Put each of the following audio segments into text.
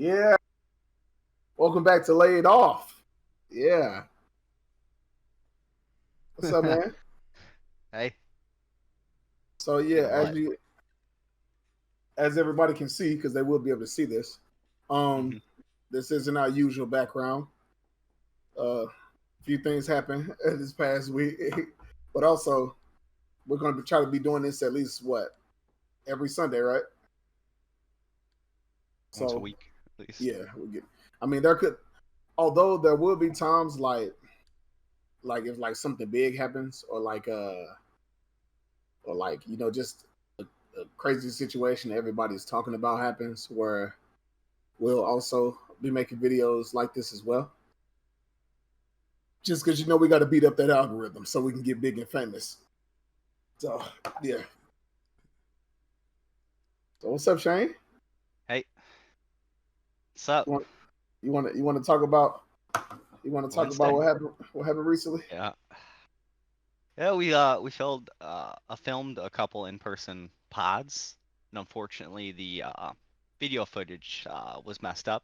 Yeah. Welcome back to Laid Off. Yeah. What's up, man? Hey, So yeah, doing what? as everybody can see, because they will be able to see this. Um, Hmm. this isn't our usual background. A few things happened this past week, but also we're going to try to be doing this at least every Sunday, right? Once a So week, at least. yeah, we get. I mean, although there will be times like if like something big happens or like just a crazy situation everybody's talking about happens where we'll also be making videos like this as well. Just because we got to beat up that algorithm so we can get big and famous. So yeah. So what's up, Shane? Hey, what's up? You want you want to talk about Wednesday. what happened recently? Yeah, yeah. We filmed a couple in-person pods, and unfortunately the video footage was messed up.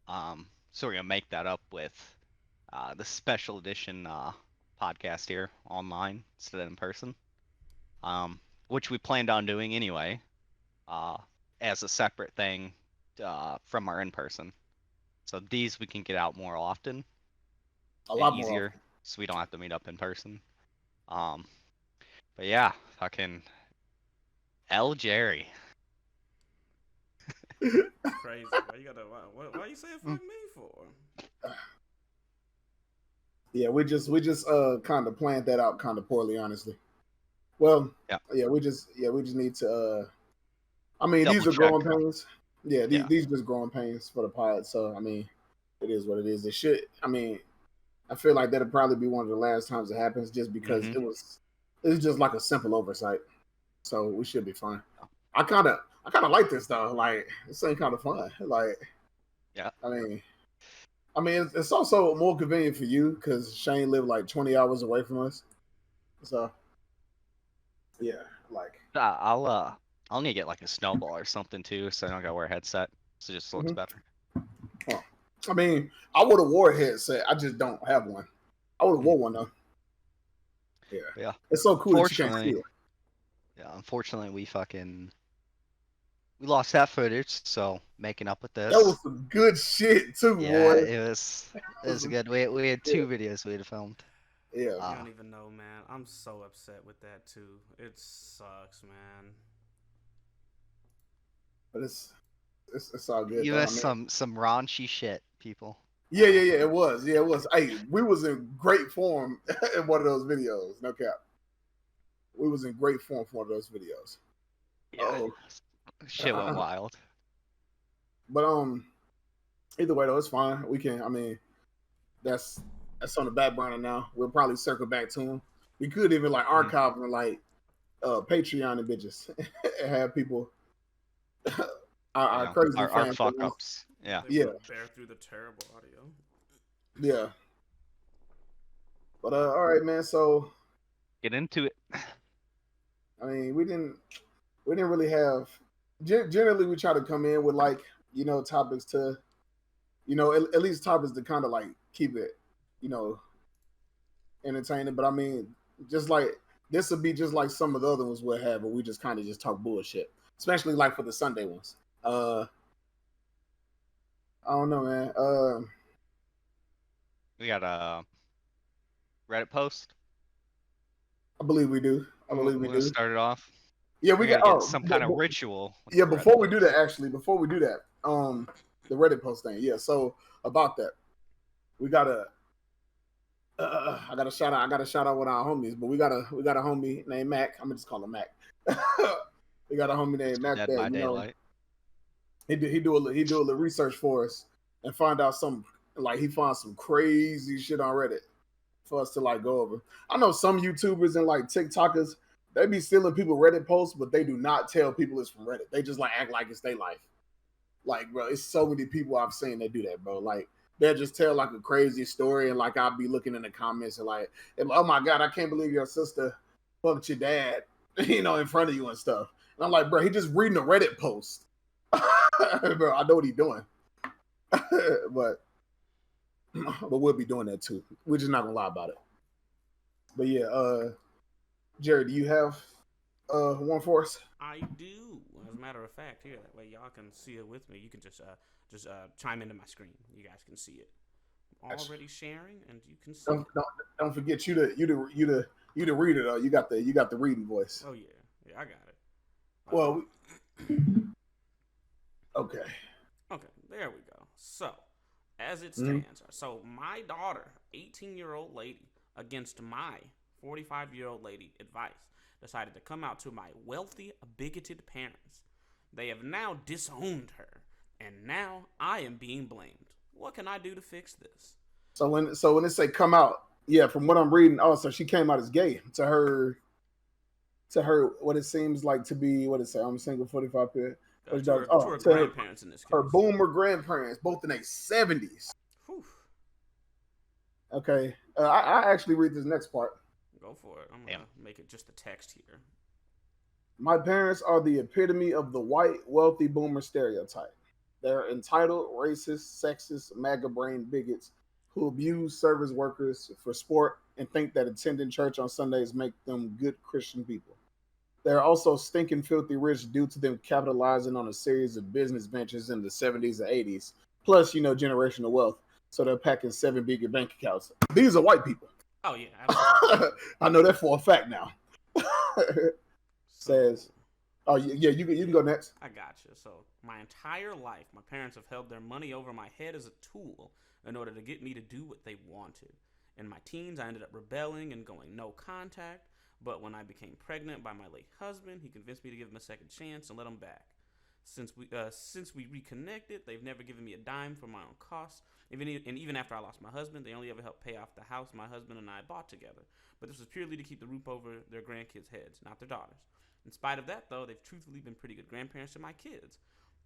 So we're gonna make that up with the special edition podcast here online instead of in person. Which we planned on doing anyway, uh, as a separate thing from our in-person. So these we can get out more often A and lot more easier, often. so we don't have to meet up in person. Um, but yeah, fucking L Jerry. It's crazy. Why you gotta? Why you saying Mm. fuck me for? Yeah, we just kind of planned that out kind of poorly, honestly. Well, Yeah, we just need to I mean, double these are check. growing pains. Yeah, these Yeah. these just growing pains for the pod. So I mean, it is what it is. It should. I mean, I feel like that'll probably be one of the last times it happens, just because Hmm. it's just like a simple oversight. So we should be fine. I kind of like this though. Like this ain't kind of fun. Like Yeah. I mean. I mean, it's also more convenient for you because Shane lived like 20 hours away from us. So, yeah, like, I'll need to get like a snowball or something too, so I don't gotta wear a headset. So it just looks mhm. better. Huh. I mean, I would have wore a headset. I just don't have one. I would have Mm. wore one though. Yeah, But yeah. it's so cool that you can't see Fortunately, it. yeah. Unfortunately, we lost that footage, so making up with That was this. some good shit too, Yeah, boy. it was good. We had Yeah, two videos we had filmed. yeah, You Uh don't even know, man. I'm so upset with that too. It sucks, man. but it's all good you though. I missed mean, some raunchy shit, people. yeah, yeah, yeah. It was, yeah, it was. Hey, we was in great form in one of those videos. No cap, we was in great form for one of those videos. Yeah, Oh, shit went wild. but either way though, it's fine. We can. I mean, that's that's on the back burner now. We'll probably circle back to him. We could even like Hmm. archive them like Patreon and bitches and have people our Yeah, crazy our fans at fuck least. ups. Yeah, They Yeah, would bear through the terrible audio. yeah. But all right, man. So get into it. I mean, we didn't really have. Generally, we try to come in with like topics to at least topics to kind of like keep it you know entertaining. But I mean, just like this would be just like some of the other ones we'll have, but we just kind of just talk bullshit, especially like for the Sunday ones. I don't know, man. We got a Reddit post. I believe we do. I We're believe we gonna do. start it off. Yeah, We we got. gotta get some kind of ritual with Yeah, the Reddit before we do that, post. actually, before we do that, the Reddit post thing. Yeah, so about that, we gotta. I gotta shout out. I gotta shout out one of our homies, but we got a homie named Mac. I'm gonna just call him Mac. We got a homie named Mr. Mac Dead that by Daylight. he do a little research for us and find out some like he found some crazy shit on Reddit for us to like go over. I know some YouTubers and like TikTokers they be stealing people Reddit posts, but they do not tell people it's from Reddit. They just like act like it's their life. Like, bro, it's so many people I've seen that do that, bro. Like, they'll just tell like a crazy story, and like I'll be looking in the comments and like, oh my god, I can't believe your sister fucked your dad, in front of you and stuff. And I'm like, bro, he just reading a Reddit post. bro, I know what he's doing. but we'll be doing that too. We're just not gonna lie about it. But yeah, Jerry, do you have one for us? I do. As a matter of fact, here that way y'all can see it with me. You can just chime into my screen. You guys can see it. Already sharing, and you can see. Don't forget you the reader though. You got the reading voice. Oh yeah, I got it. Well, okay. Okay, there we go. So, as it stands, so my daughter, 18-year-old lady, against my 45-year-old lady advice, decided to come out to my wealthy, bigoted parents. They have now disowned her, and now I am being blamed. What can I do to fix this? So when they say come out, yeah, from what I'm reading, so she came out as gay to her what it seems like to be what it say. I'm single, 45 period. To her grandparents in this case. Her boomer grandparents, both in their 70s. Whew. Okay, I actually read this next part. Go for it. I'm gonna make it just the text here. My parents are the epitome of the white, wealthy boomer stereotype. They're entitled, racist, sexist, MAGA brain bigots who abuse service workers for sport and think that attending church on Sundays make them good Christian people. They're also stinking filthy rich due to them capitalizing on a series of business ventures in the 70s and 80s, plus, generational wealth. So they're packing 7 big bank accounts. These are white people. Oh, yeah. Absolutely. I know that for a fact now. Says, oh, yeah, you can go next. I gotcha. So my entire life, my parents have held their money over my head as a tool in order to get me to do what they wanted. In my teens, I ended up rebelling and going no contact. But when I became pregnant by my late husband, he convinced me to give him a second chance and let him back. Since we reconnected, they've never given me a dime for my own costs. And even after I lost my husband, they only ever helped pay off the house my husband and I bought together. But this was purely to keep the roof over their grandkids' heads, not their daughters. In spite of that, though, they've truthfully been pretty good grandparents to my kids.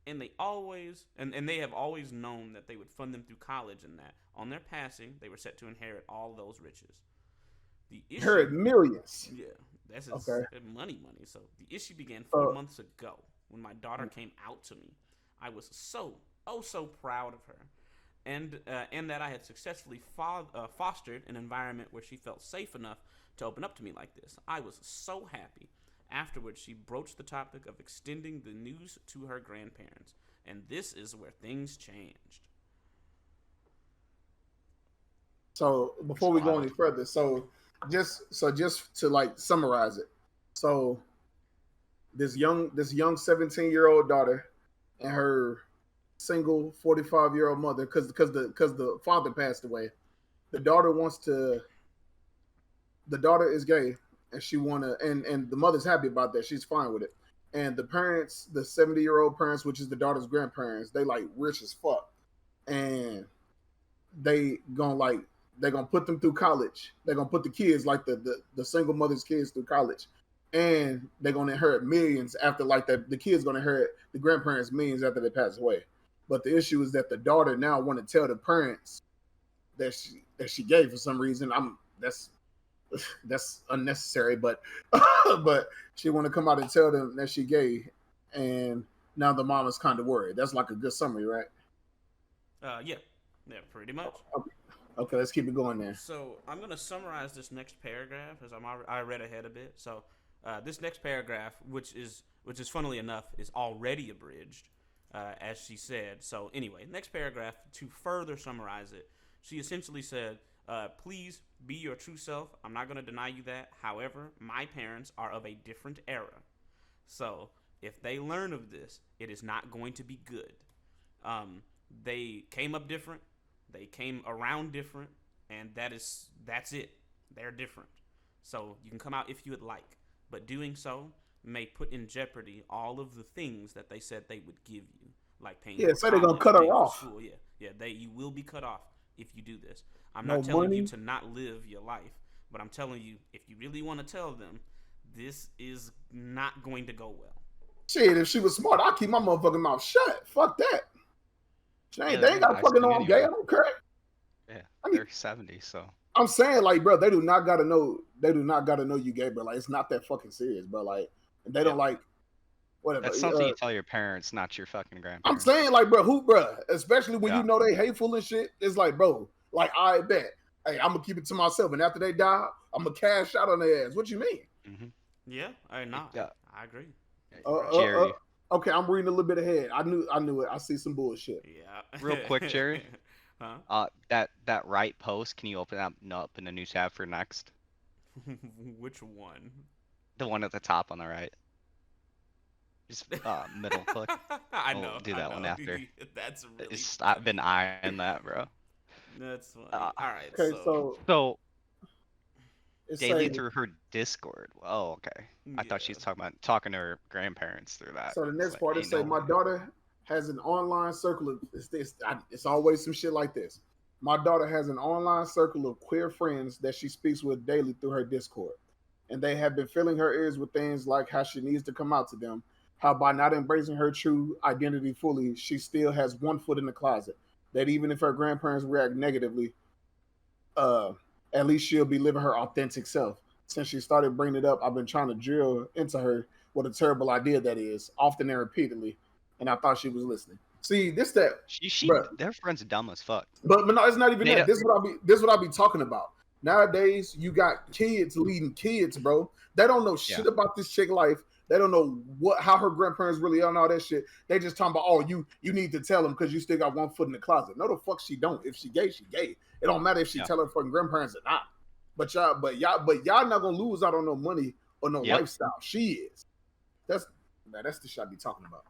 And they always, and they have always known that they would fund them through college and that, on their passing, they were set to inherit all those riches. The issue, inherit millions. Yeah, that's okay. money. So the issue began 4 months ago when my daughter came out to me. I was so proud of her, and that I had successfully fostered an environment where she felt safe enough to open up to me like this. I was so happy. Afterwards, she broached the topic of extending the news to her grandparents, and this is where things changed. So before we go any further, just to like summarize it. So this young 17-year-old daughter and her single 45-year-old mother, because the father passed away. The daughter is gay, and she and the mother's happy about that. She's fine with it. And the parents, the 70-year-old parents, which is the daughter's grandparents, they like rich as fuck, and they're gonna put them through college. They're gonna put the kids, like the single mother's kids, through college, and they're gonna inherit millions after, like, that. The kids gonna inherit the grandparents millions after they pass away. But the issue is that the daughter now want to tell the parents that she gay for some reason. That's unnecessary, but but she want to come out and tell them that she gay, and now the mom is kind of worried. That's like a good summary, right? Yeah, pretty much. Okay, let's keep it going there. So I'm gonna summarize this next paragraph as I read ahead a bit. So this next paragraph, which is funnily enough, is already abridged, as she said. So anyway, next paragraph, to further summarize it, she essentially said, please be your true self. I'm not gonna deny you that. However, my parents are of a different era. So if they learn of this, it is not going to be good. They came up different. They came around different, and that's it. They're different. So you can come out if you would like, but doing so may put in jeopardy all of the things that they said they would give you, like paying. Yeah, so they're gonna cut her off. School. Yeah. You will be cut off if you do this. I'm not telling you to not live your life, but I'm telling you, if you really want to tell them, this is not going to go well. Shit, if she was smart, I'd keep my motherfucking mouth shut. Fuck that. They ain't got to fucking know I'm gay. I don't care. Yeah, they're 70, so. I'm saying, like, bro, they do not gotta know. They do not gotta know you gay, bro. Like, it's not that fucking serious, bro. Like, they don't like. whatever. That's something you tell your parents, not your fucking I'm grandparents. saying, like, bro, bro, especially when Yeah. you know they hateful and shit. It's like, bro, like, I bet, hey, I'm gonna keep it to myself, and after they die, I'm gonna cash out on their ass. What you mean? Mm-hmm. Yeah, Yeah. I agree. Jerry, Okay, I'm reading a little bit ahead. I knew it. I see some bullshit. Yeah. real quick, Jerry. Huh? That right post. Can you open up in a new tab for next? Which one? The one at the top on the right. Just middle click. I We'll know. do that I one know. after. That's really. I've been eyeing that, bro. That's funny. Uh, All right. Okay, So it's Daily saying, through her Discord. Oh, okay. I thought she was talking to her grandparents through that. so the next It's part like, is saying, my daughter has an online circle of it's always some shit like this. My daughter has an online circle of queer friends that she speaks with daily through her Discord. And they have been filling her ears with things like how she needs to come out to them, how by not embracing her true identity fully, she still has one foot in the closet. That even if her grandparents react negatively, uh, at least she'll be living her authentic self. Since she started bringing it up, I've been trying to drill into her what a terrible idea that is, often and repeatedly, and I thought she was listening. See, their friends are dumb as fuck. But no, it's not even They that. This is what I be talking about. Nowadays, you got kids leading kids, bro. They don't know shit about this chick life. They don't know how her grandparents really are and all that shit. They just talking about, oh, you need to tell them because you still got one foot in the closet. No, the fuck she don't. If she gay, she gay. It don't matter if she tell her fucking grandparents or not. But y'all not gonna lose out on no money or no lifestyle. She is. That's the shit I be talking about.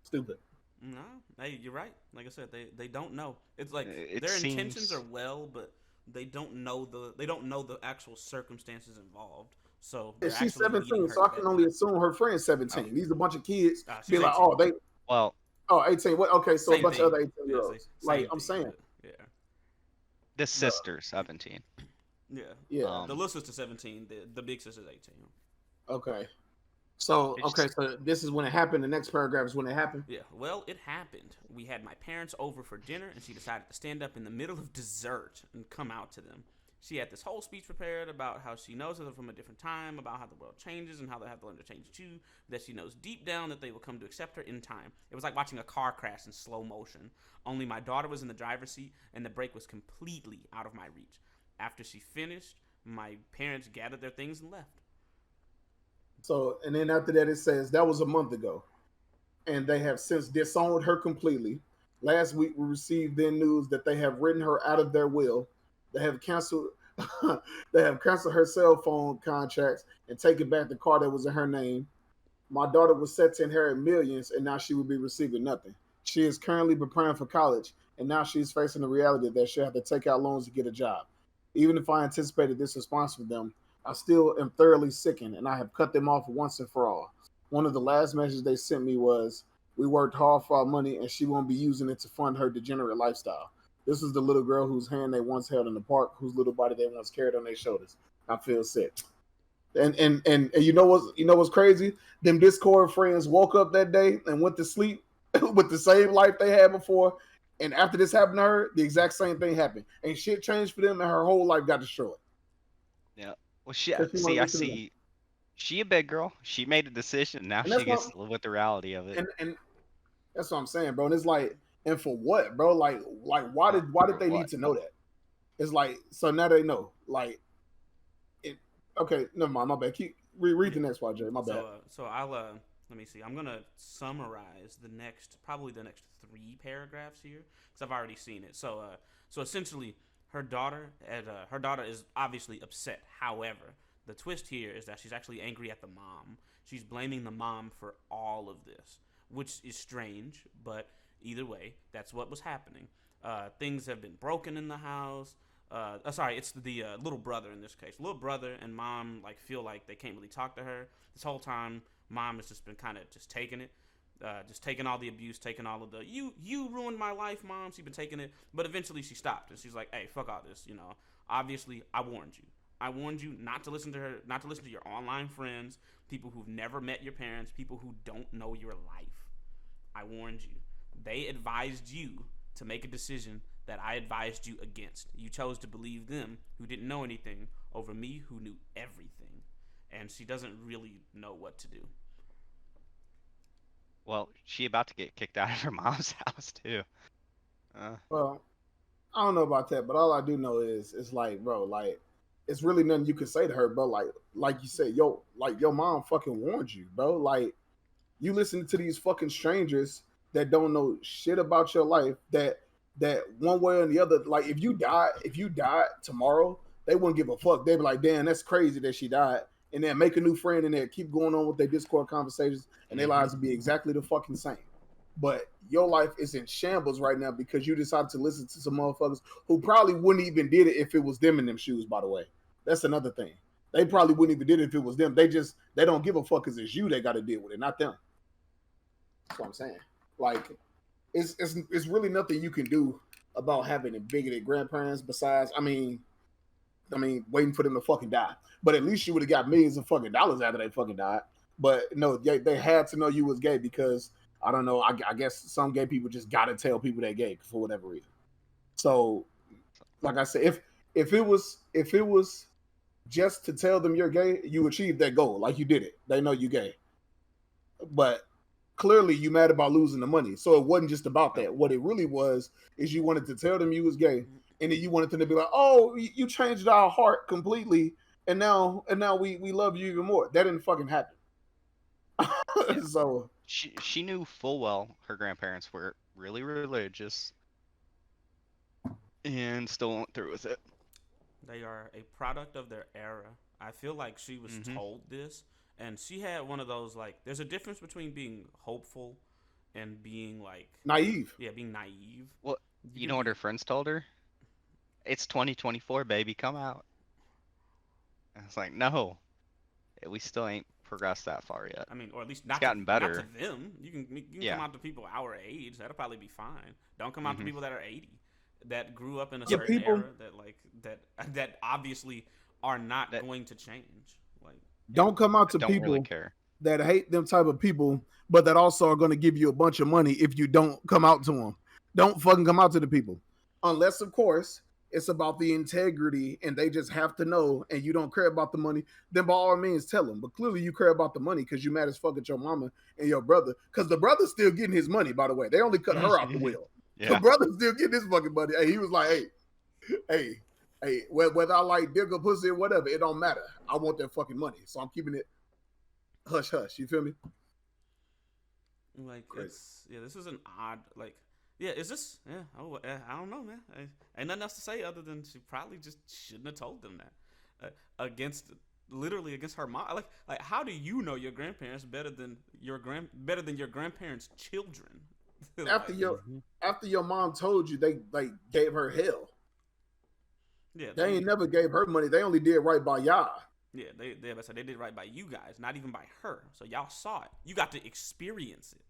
Stupid. No, hey, you're right. Like I said, they don't know. It's like their intentions are well, but they don't know the actual circumstances involved. So she's 17, so I can only assume her friend's 17. Oh. These a bunch of kids be like, 18. 18. What? Okay, so a bunch of other 18-year-olds. Like I'm saying, the sister 17. Yeah. The little sister 17. The big sister's 18. Okay. So this is when it happened. The next paragraph is when it happened. Yeah. Well, it happened. We had my parents over for dinner, and she decided to stand up in the middle of dessert and come out to them. She had this whole speech prepared about how she knows them from a different time, about how the world changes and how they have to learn to change too, that she knows deep down that they will come to accept her in time. It was like watching a car crash in slow motion. Only my daughter was in the driver's seat, and the brake was completely out of my reach. After she finished, my parents gathered their things and left. So, and then after that, it says that was a month ago, and they have since disowned her completely. Last week, we received then news that they have written her out of their will. They have canceled. They have canceled her cell phone contracts and taken back the car that was in her name. My daughter was set to inherit millions, and now she will be receiving nothing. She is currently preparing for college, and now she's facing the reality that she'll have to take out loans to get a job. Even if I anticipated this response from them, I still am thoroughly sickened, and I have cut them off once and for all. One of the last messages they sent me was, "We worked hard for our money, and she won't be using it to fund her degenerate lifestyle." This is the little girl whose hand they once held in the park, whose little body they once carried on their shoulders. I feel sick. And you know what's crazy? Them Discord friends woke up that day and went to sleep with the same life they had before. And after this happened to her, the exact same thing happened. And shit changed for them, and her whole life got destroyed. Yeah. Well, I see. She a big girl. She made a decision. Now she gets to live with the reality of it. And that's what I'm saying, bro. And it's like, and for what, bro? Like why did they need to know that? It's like, so now they know. Like, okay, never mind. My bad. Keep read the next part, Jay. My bad. So I'll let me see. I'm gonna summarize probably the next 3 paragraphs here because I've already seen it. So essentially, her daughter is obviously upset. However, the twist here is that she's actually angry at the mom. She's blaming the mom for all of this, which is strange, but either way, that's what was happening. Things have been broken in the house. It's the little brother in this case. Little brother and mom feel like they can't really talk to her. This whole time, mom has just been kind of just taking it. Just taking all the abuse, taking all of the you ruined my life, mom. She's been taking it, but eventually she stopped and she's like, "Hey, fuck all this. Obviously, I warned you. I warned you not to listen to her, not to listen to your online friends, people who've never met your parents, people who don't know your life. I warned you. They advised you to make a decision that I advised you against. You chose to believe them, who didn't know anything, over me, who knew everything." And she doesn't really know what to do. Well, she about to get kicked out of her mom's house too. Well, I don't know about that, but all I do know is it's like, bro, like it's really nothing you can say to her, bro. Like you said, yo, like your mom fucking warned you, bro. Like you listen to these fucking strangers that don't know shit about your life that one way or the other, like if you died tomorrow, they wouldn't give a fuck. They'd be like, damn, that's crazy that she died. And then make a new friend and then keep going on with their Discord conversations and their lives would be exactly the fucking same. But your life is in shambles right now because you decided to listen to some motherfuckers who probably wouldn't even did it if it was them in them shoes, by the way. That's another thing. They probably wouldn't even did it if it was them. They don't give a fuck because it's you they got to deal with it, not them. That's what I'm saying. Like, it's really nothing you can do about having a bigoted grandparents besides, waiting for them to fucking die. But at least you would have got millions of fucking dollars after they fucking died. But no, they had to know you was gay because I don't know. I guess some gay people just gotta tell people they're gay for whatever reason. So, like I said, if it was just to tell them you're gay, you achieved that goal. Like you did it. They know you gay. But clearly you mad about losing the money. So it wasn't just about that. What it really was is you wanted to tell them you was gay, and then you wanted them to be like, "Oh, you changed our heart completely, and now we love you even more." That didn't fucking happen. Yeah. So She knew full well her grandparents were really religious, and still went through with it. They are a product of their era. I feel like she was told this, and she had one of those like. There's a difference between being hopeful and being like naive. yeah, being naive. Well, you know what her friends told her? It's 2024, baby, come out. And it's like, no, we still ain't progressed that far yet. I mean, or at least It's not gotten better. not to them. You can Yeah. come out to people our age. That'll probably be fine. Don't come out to people that are 80 that grew up in a Yeah, certain people- era that obviously are not going to change. Like Don't come out to Don't people really care. that hate them type of people, but that also are going to give you a bunch of money if you don't come out to them. Don't fucking come out to the people. Unless, of course, it's about the integrity and they just have to know and you don't care about the money, then by all means tell them. But clearly you care about the money because you mad as fuck at your mama and your brother. Because the brother's still getting his money, by the way. They only cut her out the will. Yeah. The brother's still getting his fucking money. Hey, he was like, hey, whether I like dick or pussy or whatever, it don't matter. I want that fucking money. So I'm keeping it hush hush. You feel me? Like Crazy. this is an odd like is this I don't know, man. Ain't nothing else to say other than she probably just shouldn't have told them that against her mom. Like how do you know your grandparents better than your grandparents' children? After your mom told you, they gave her hell. Yeah, They ain't never gave her money. They only did right by y'all. Yeah, they did right by you guys, not even by her. So y'all saw it. You got to experience it.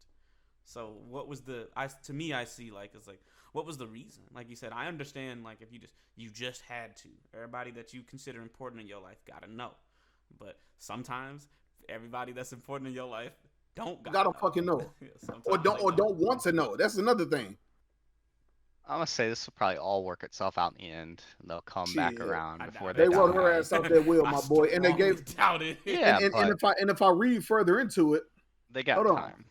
So what was to me I see like it's like what was the reason? Like you said, I understand like if you just had to. Everybody that you consider important in your life gotta know. But sometimes everybody that's important in your life gotta fucking know. Yeah, or don't want to know. That's another thing. I'm gonna say this will probably all work itself out in the end. And they'll come back Shit. around I before doubt they They die. wrote her ass out that will, my boy. And they strongly gave doubt it. Yeah, and if I read further into it, they got hold on. time.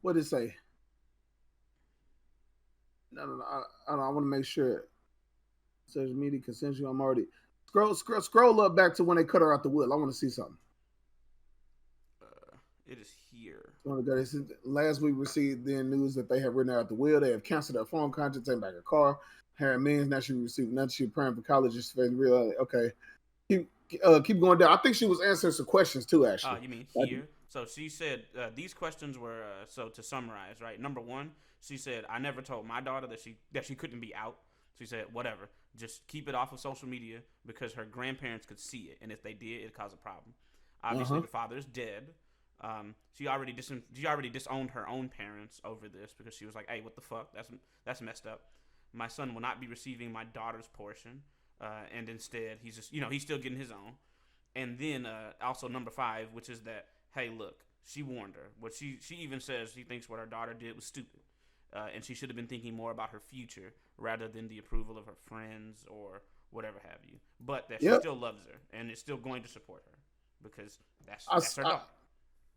what did it say? No, I want to make sure. Social media consensual. I'm already scroll up back to when they cut her out the will. I want to see something. It is here. Last week received the news that they have written her out the will. They have canceled her phone contract, taken back her car, her millions. Now she received nothing. She's praying for college. Just facing real. Okay, keep going down. I think she was answering some questions too. Actually, You mean here? So she said these questions were so to summarize, right? Number one, she said I never told my daughter that she couldn't be out. She said whatever, just keep it off of social media because her grandparents could see it, and if they did, it'd cause a problem. Obviously, the father is dead. She already disowned her own parents over this because she was like, "Hey, what the fuck? That's messed up. My son will not be receiving my daughter's portion, and instead he's just he's still getting his own." And then also number 5, which is that hey, look, she warned her. What she even says she thinks what her daughter did was stupid, and she should have been thinking more about her future rather than the approval of her friends or whatever have you. But that she still loves her and is still going to support her because that's her daughter.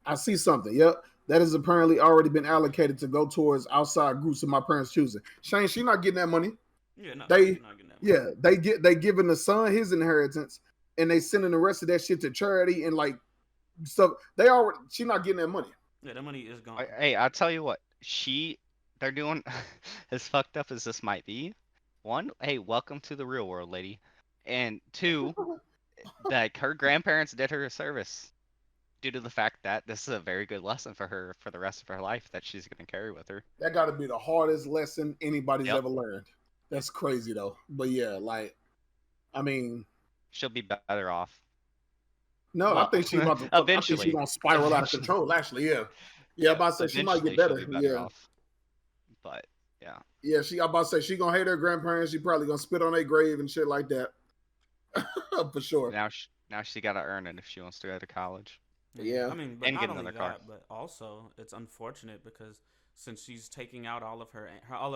I see something. Yep. That has apparently already been allocated to go towards outside groups of my parents' choosing. Shane, she not getting that money. Yeah, no, They, she's not getting that money. yeah, they giving the son his inheritance, and they sending the rest of that shit to charity and like stuff. She not getting that money. Yeah, that money is gone. Hey, I'll tell you what. They're doing as fucked up as this might be. One, hey, welcome to the real world, lady. And two, like her grandparents did her a service due to the fact that this is a very good lesson for her for the rest of her life that she's gonna carry with her. That got to be the hardest lesson anybody's Yep. ever learned. That's crazy though. But yeah, like, I mean, She'll be better off. no, Well, I think she's about to. I think eventually. she's gonna spiral out of control. Actually, yeah, yeah. I'm about to say she might get better. Eventually she'll be Yeah, off. But yeah. yeah. I'm about to say she gonna hate her grandparents. She probably gonna spit on their grave and shit like that. For sure. Now she gotta earn it if she wants to go to college. Yeah. I mean, but And not get only another car. that, but also it's unfortunate because since she's taking out all of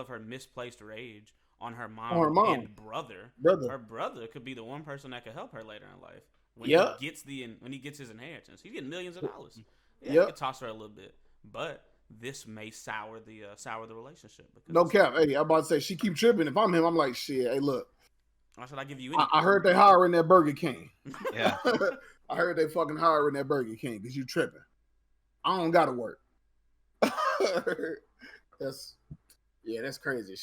her misplaced rage on her mom, On her mom. and brother, Brother. her brother could be the one person that could help her later in life when Yeah. he gets when he gets his inheritance. He's getting millions of dollars. Yeah, Yeah. he could toss her a little bit, but this may sour the relationship. Because No cap. Hey, I'm about to say she keep tripping. If I'm him, I'm like, shit. Hey, look. why should I give you anything? I heard they hiring that Burger King. Yeah. I heard they fucking hiring that Burger King because you tripping. I don't gotta work. That's crazy.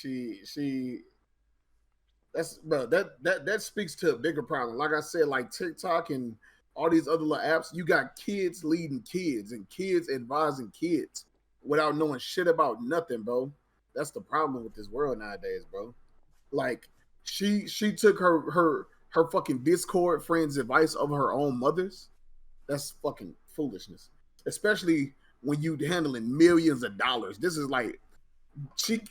That speaks to a bigger problem. Like I said, like TikTok and all these other little apps, you got kids leading kids and kids advising kids without knowing shit about nothing, bro. That's the problem with this world nowadays, bro. Like she took her fucking Discord friends' advice over her own mother's. That's fucking foolishness. Especially when you handling millions of dollars. This is like she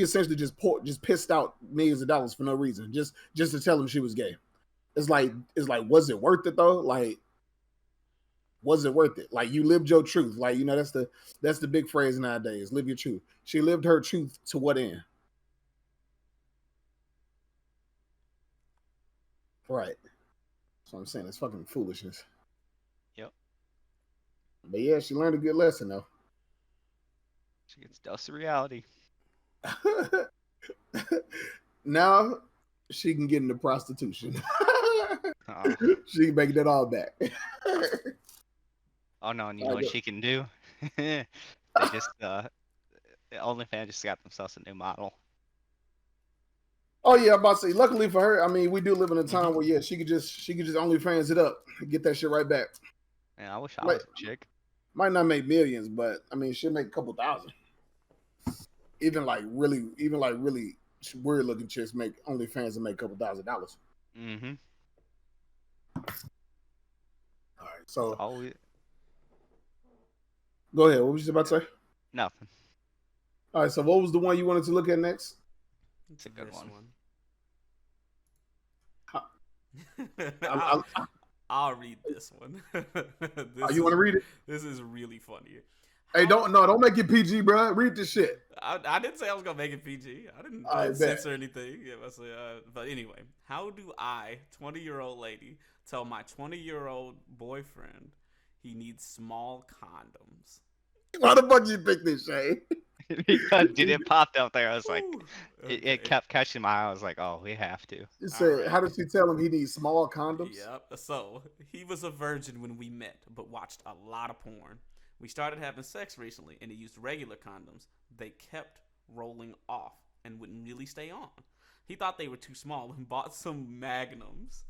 essentially just pissed out millions of dollars for no reason, just to tell him she was gay. It's like, was it worth it though? Like, was it worth it? Like, you lived your truth. Like, you know, that's the big phrase nowadays. Live your truth. She lived her truth to what end? Right. So I'm saying it's fucking foolishness. Yep. But yeah, she learned a good lesson though. She gets dose of reality. Now she can get into prostitution. Oh. She can make that all back. Oh no, and you know what she can do? They just OnlyFans just got themselves a new model. Oh yeah, I'm about to say. Luckily for her, I mean, we do live in a time where she could just OnlyFans it up, and get that shit right back. Yeah, I wish I was a chick. Might not make millions, but I mean, she'll make a couple thousand. Even really weird looking chicks make OnlyFans and make a couple $1,000. Mm-hmm. All right, so Always go ahead. What was you about to say? nothing. All right, so what was the one you wanted to look at next? It's a good This I- I'll read this one. You want to read it? This is really funny. Hey, don't make it PG, bro. Read the shit. I didn't say I was gonna make it PG. I didn't I censor anything. Yeah, but anyway, how do I, 20-year-old lady, tell my 20-year-old boyfriend he needs small condoms? Why the fuck you pick this, Shay? Because dude, it popped up there. I was like, Ooh, it okay. kept catching my eye. I was like, oh, we have to. You said, right. how did she tell him he needs small condoms? Yep. So he was a virgin when we met, but watched a lot of porn. We started having sex recently, and he used regular condoms. They kept rolling off and wouldn't really stay on. He thought they were too small and bought some magnums.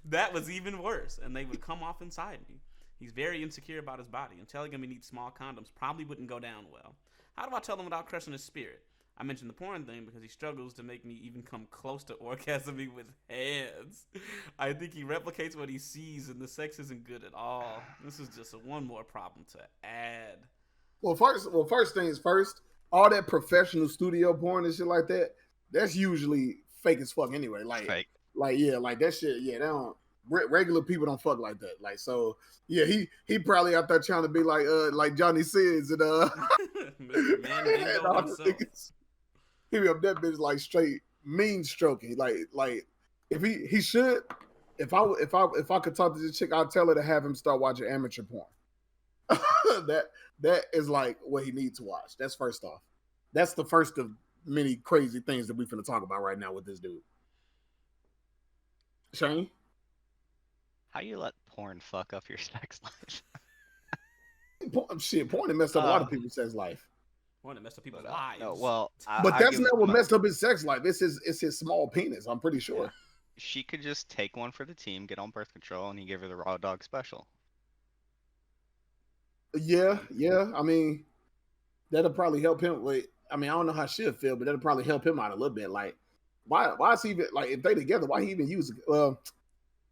That was even worse, and they would come off inside me. He's very insecure about his body, and telling him he needs small condoms probably wouldn't go down well. How do I tell him without crushing his spirit? I mentioned the porn thing because he struggles to make me even come close to orgasming with hands. I think he replicates what he sees, and the sex isn't good at all. This is just one more problem to add. Well, first things first. All that professional studio porn and shit like that, that's usually fake as fuck anyway. Like, Fake. like that shit. Yeah, they don't. Regular people don't fuck like that. Like, so yeah, he probably out there trying to be like Johnny Sins and Mr. Man and Bingo all the himself. niggas. He be up that bitch like straight mean stroking. Like if he should if I could talk to this chick, I'd tell her to have him start watching amateur porn. that is like what he needs to watch. That's first off. That's the first of many crazy things that we're finna talk about right now with this dude. Shane? How you let porn fuck up your sex life? Porn that messed up a lot of people's sex life. Porn that messed up people's But, lives. no, well, But that's not what my- messed up his sex life. It's his small penis, I'm pretty sure. She could just take one for the team, get on birth control, and he give her the raw dog special. Yeah. I mean, that'll probably help him. Wait, I mean, I don't know how she'll feel, but that'll probably help him out a little bit. Like, why is he even like if they together? Why he even use?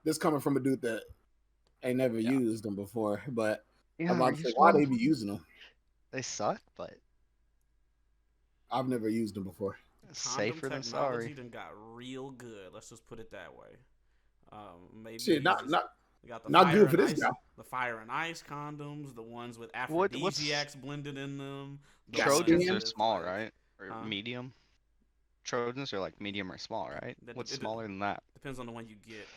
This coming from a dude that ain't never used them before, but Yeah, I'm about to say, why they be using them? They suck, but I've never used them before. safer than technology sorry. done got real good. Let's just put it that way. Maybe Shit, not they got the not fire good for and this ice, guy. The fire and ice condoms, the ones with What's- aphrodisiacs blended in them. the Trojans ones are with, small, like- right? Or Huh? medium? Trojans are like medium or small, right? That- What's it- smaller than that? Depends on the one you get.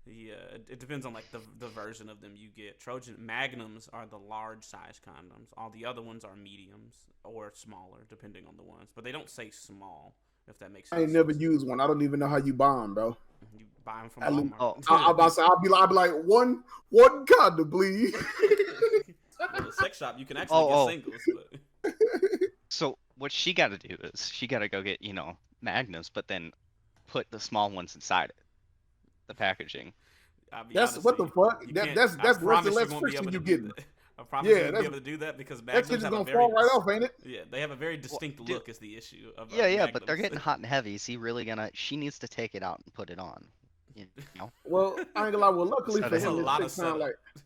It depends on like the version of them you get. Trojan Magnums are the large size condoms. All the other ones are mediums or smaller, depending on the ones. But they don't say small, if that makes sense. I ain't never used one. I don't even know how you buy them, bro. You buy them from I lo- Walmart. Oh. I'll be like one condom, please. Well, the sex shop, you can actually Oh, get singles. But... So what she got to do is she got to go get magnums, but then put the small ones inside it. The packaging. I'll be That's honest what with the you, fuck. you That- can't- that's I less promise and you less won't be friction able you to do getting. that. I promise Yeah, you won't be that's- able to do that because That Magnums shit just have a gonna very fall right off, ain't it? Yeah, they have a very distinct dude- look. Is the issue of Yeah, but they're Magnums. getting hot and heavy. Is he really gonna? She needs to take it out and put it on. You know? Well, I ain't gonna lie. Well, luckily So for that's him, a this lot chick of sound setup. like.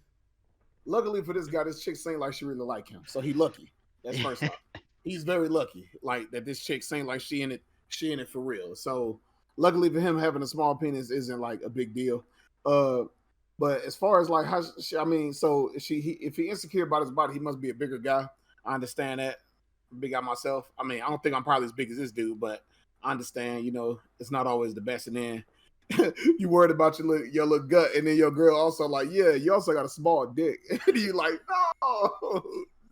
Luckily for this guy, this chick seemed like she really like him, so he lucky. That's first off. He's very lucky, like that. This chick seemed like she in it for real. So luckily for him, having a small penis isn't like a big deal. But as far as like how I mean, so if he insecure about his body, he must be a bigger guy. I understand that. Big guy myself. I mean, I don't think I'm probably as big as this dude, but I understand. It's not always the best. And then you worried about your little gut, and then your girl also like, yeah, you also got a small dick, and you like,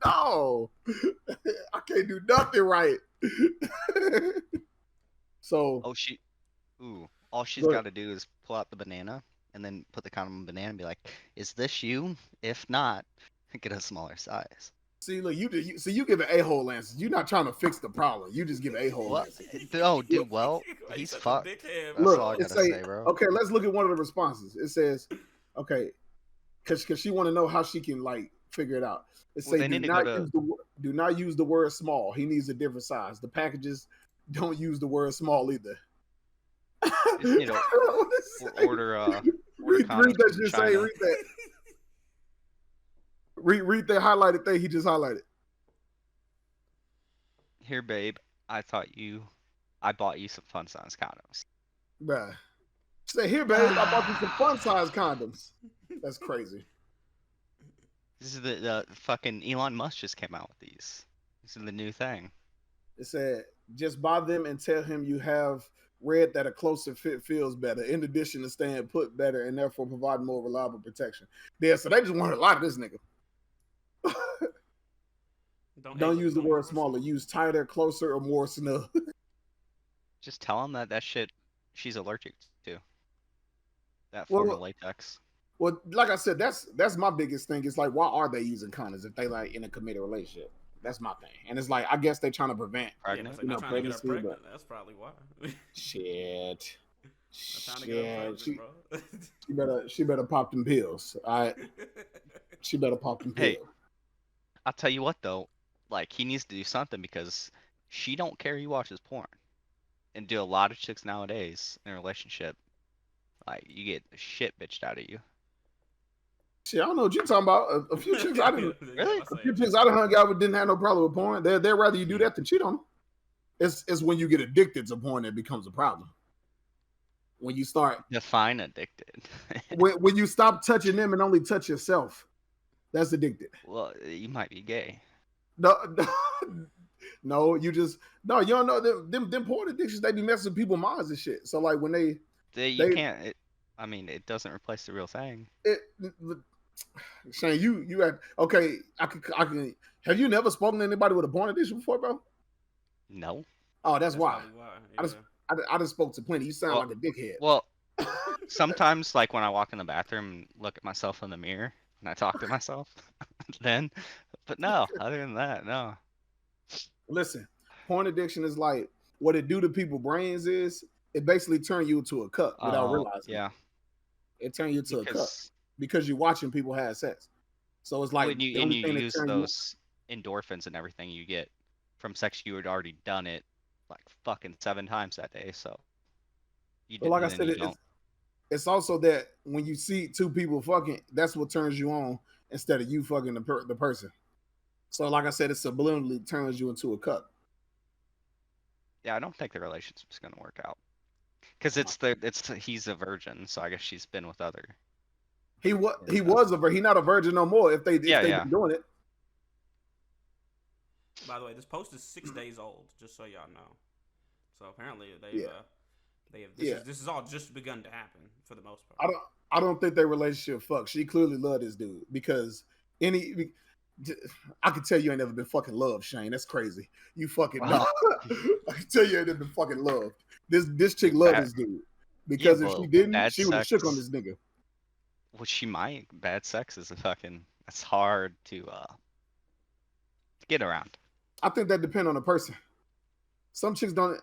no, I can't do nothing right. So All she's Go got to do is pull out the banana and then put the condom on the banana and be like, "Is this you? If not, get a smaller size." see, look, you give an a-hole answer. You're not trying to fix the problem. You just give an a-hole What? answer. Oh, dude. Well, Why you he's such a fucked. dickhead, That's Look, all I it gotta say, say, bro. okay, let's look at one of the responses. It says, okay, because she want to know how she can like figure it out. It Well, say they do need to not go to- use do not use the word small. He needs a different size. The packages don't use the word small either. You know, What it say? order read condoms that from shit. Say China. read that. Read that highlighted thing he just highlighted. Here, babe. I bought you some fun size condoms. Bruh. Say here, babe. I bought you some fun size condoms. That's crazy. This is the fucking Elon Musk just came out with these. This is the new thing. It said, just buy them and tell him you have read that a closer fit feels better, in addition to staying put better and therefore provide more reliable protection. Yeah, so they just wanted a lot of this nigga. Don't use the word smaller. Use tighter, closer, or more snug. Just tell him that shit she's allergic to. That Well, form of latex. Well, like I said, that's my biggest thing. It's like, why are they using condoms if they like in a committed relationship? That's my thing. And it's like, I guess they're trying to prevent Pregnant. Yeah, trying to get her pregnancy, pregnant. That's probably why. shit. Trying to get her Shit. pregnant, bro. She better pop them pills. All right. She better pop them Hey. pills. I'll tell you what though, like he needs to do something because she don't care he watches porn. And do a lot of chicks nowadays in a relationship, like you get the shit bitched out of you. Shit, I don't know what you're talking about. A few chicks I didn't. Really? A few chicks I done hung out with didn't have no problem with porn. They'd rather you do that than cheat on them. It's when you get addicted to porn that becomes a problem. When you start Define addicted. when you stop touching them and only touch yourself, that's addicted. Well, you might be gay. No, you don't know them porn addictions. They be messing with people's minds and shit. So like when You They- can't. I mean, it doesn't replace the real thing. It, Shane, you had okay. I can. Have you never spoken to anybody with a porn addiction before, bro? No. Oh, that's why. probably why. I Yeah. just I just spoke to plenty. You sound Well, like a dickhead. Well, sometimes like when I walk in the bathroom and look at myself in the mirror and I talk to myself, then. But no, other than that, no. Listen, porn addiction is like what it do to people's brains is it basically turn you into a cuck without realizing Yeah. it turn you into a cuck Because because you're watching people have sex. So it's like when the you only thing that use turn those endorphins and everything you get from sex, you had already done it like fucking 7 times that day, so you But did, like I and then said, you don't. it's also that when you see two people fucking, that's what turns you on instead of you fucking the person. So like I said, it subliminally turns you into a cuck. Yeah, I don't think the relationship's gonna work out. Because he's a virgin, so I guess she's been with other. He was he not a virgin no more. If they Yeah. been doing it. By the way, this post is 6 days old, just so y'all know. So apparently they have this is all just begun to happen for the most part. I don't think their relationship fuck. She clearly loved this dude because I can tell you ain't never been fucking loved, Shane. That's crazy. You fucking know. I can tell you ain't never been fucking loved. This chick loved this dude because if she didn't, she would have shook on this nigga. Well, she might. Bad sex is that's hard to get around. I think that depends on the person. Some chicks don't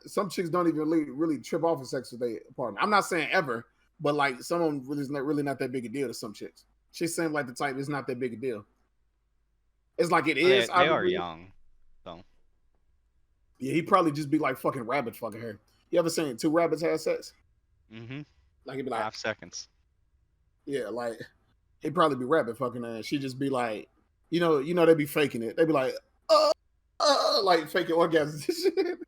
even really trip off of sex with their partner. I'm not saying ever, but like some of them really not that big a deal to some chicks. She seems like the type it's not that big a deal. It's like it is. They are young, so. Yeah, he'd probably just be like fucking rabbit fucking her. You ever seen two rabbits have sex? Mm-hmm. Like he'd be like 5 seconds. Yeah, like he'd probably be rabbit fucking her. And she'd just be like, you know, they'd be faking it. They'd be like, like faking orgasms and shit.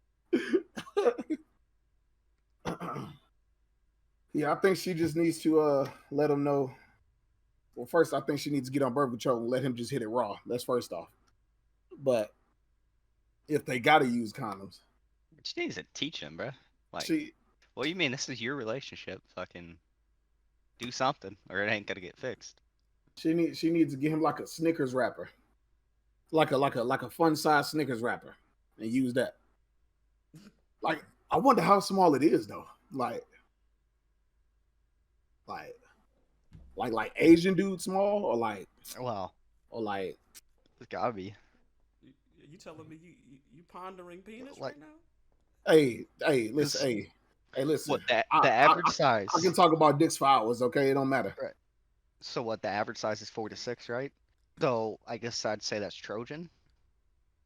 Yeah, I think she just needs to let him know. Well, first, I think she needs to get on birth control and let him just hit it raw. That's first off. But if they gotta use condoms, She needs to teach him, bro. Like, well, you mean this is your relationship? Fucking do something, or it ain't gonna get fixed. She needs to get him like a Snickers wrapper, like a fun size Snickers wrapper, and use that. Like, I wonder how small it is though. Like Asian dude small or like it's gotta be. You telling me you pondering penis Like- right now? Hey, listen. What the average size? I can talk about dicks for hours. Okay, it don't matter. Right. So what the average size is 4 to 6, right? So I guess I'd say that's Trojan.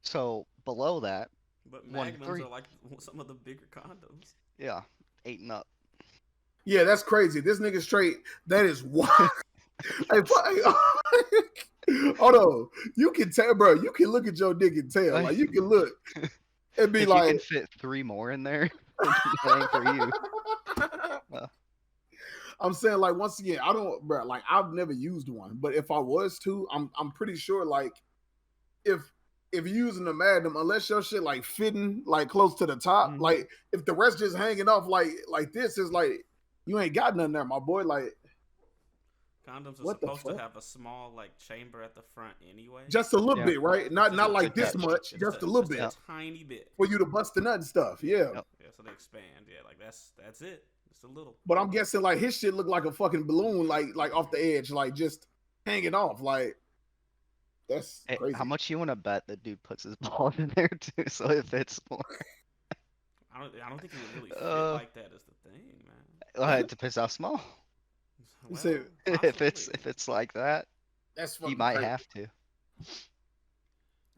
So below that, But 1 to 3. Magnums are like some of the bigger condoms. Yeah, 8 and up. Yeah, that's crazy. This nigga straight. That is wild. Hey, hold on. You can tell, bro. You can look at your dick and tell. Like you can look and be if like, you can fit 3 more in there, it ain't for you. I'm saying, like, once again, I don't, bro. Like, I've never used one, but if I was to, I'm pretty sure, like, if you're using the Magnum, unless your shit like fitting like close to the top, like if the rest just hanging off like this, is like you ain't got nothing there, my boy. Like. Condoms are supposed to have a small like chamber at the front anyway. Just a little bit, right? Not like this much, just a little bit. A tiny bit. For you to bust the nut and stuff, yeah. Yeah, so they expand. Yeah, like that's it. Just a little. But I'm guessing like his shit looked like a fucking balloon, like off the edge, like just hanging off. Like that's crazy. How much you want to bet that dude puts his balls in there too, so it fits more? I don't think it would really fit like that. Is the thing, man. Well, it depends how small. Well, if it's like that, that's you might crazy. have to.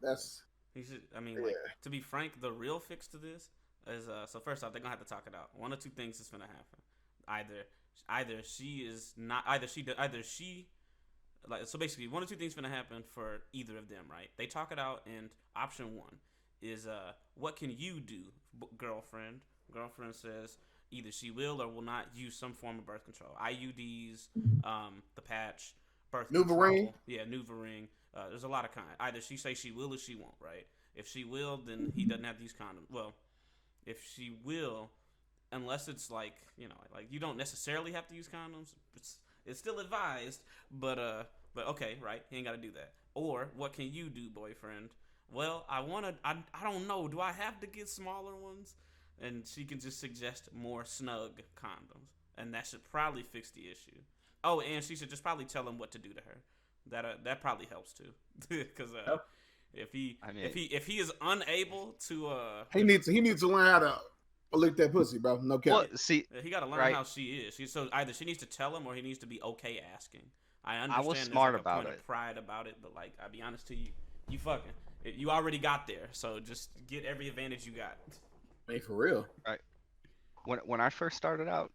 That's. He should. I mean, like, to be frank, the real fix to this is so first off, they're gonna have to talk it out. One or two things is gonna happen. Either she is not. Either she. Like, so basically, one or two things gonna happen for either of them, right? They talk it out, and option one is what can you do, girlfriend? Girlfriend says either she will or will not use some form of birth control, IUDs, the patch, birth control. NuvaRing. Yeah, NuvaRing. There's a lot of kind. Either she say she will or she won't, right? If she will, then he doesn't have to use condoms. Well, if she will, unless it's like you don't necessarily have to use condoms. It's still advised, but okay, right? He ain't got to do that. Or what can you do, boyfriend? Well, I don't know. Do I have to get smaller ones? And she can just suggest more snug condoms, and that should probably fix the issue. Oh, and she should just probably tell him what to do to her. That probably helps too, because if he is unable to he needs to learn how to lick that pussy, bro. No cap. Well, see, he got to learn how she is. So either she needs to tell him or he needs to be okay asking. I understand. I was smart there's like about a point it. of pride about it, but like I'll be honest to you, you fucking you already got there. So just get every advantage you got. Hey, for real. Right. When I first started out,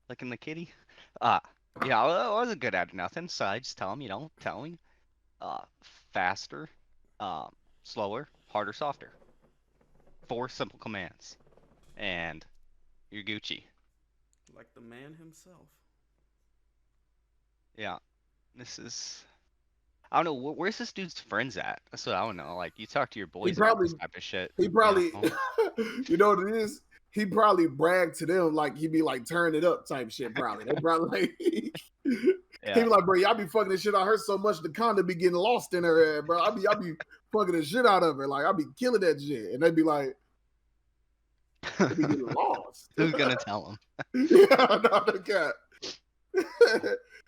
licking the kitty, yeah, I wasn't good at nothing. So I just tell him, faster, slower, harder, softer. 4 simple commands, and you're Gucci. Like the man himself. Yeah, this is. I don't know where's this dude's friends at. That's what I don't know. Like, you talk to your boys about this type of shit. He probably, you know what it is? He probably bragged to them like he'd be like turn it up type shit. Probably they probably like he be like, bro, y'all be fucking this shit. I heard so much the condom be getting lost in her head, bro. I be fucking the shit out of her. Like I be killing that shit, and they'd be like, they be getting lost. Who's gonna tell him? Yeah, no, the cat.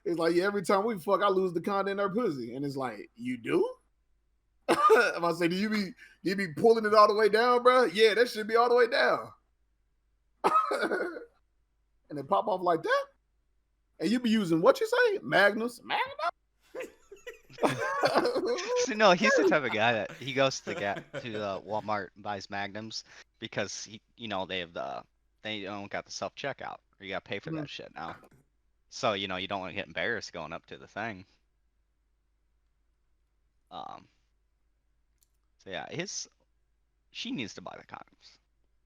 It's like, yeah, every time we fuck, I lose the condom in her pussy. And it's like, you do? If I say, do you be pulling it all the way down, bro? Yeah, that should be all the way down. And then pop off like that? And you be using what you say? Magnus? See, no, he's the type of guy that he goes to Walmart and buys Magnums because they don't got the self checkout. Or you gotta pay for that shit now. So, you don't want to get embarrassed going up to the thing. So yeah, she needs to buy the condoms.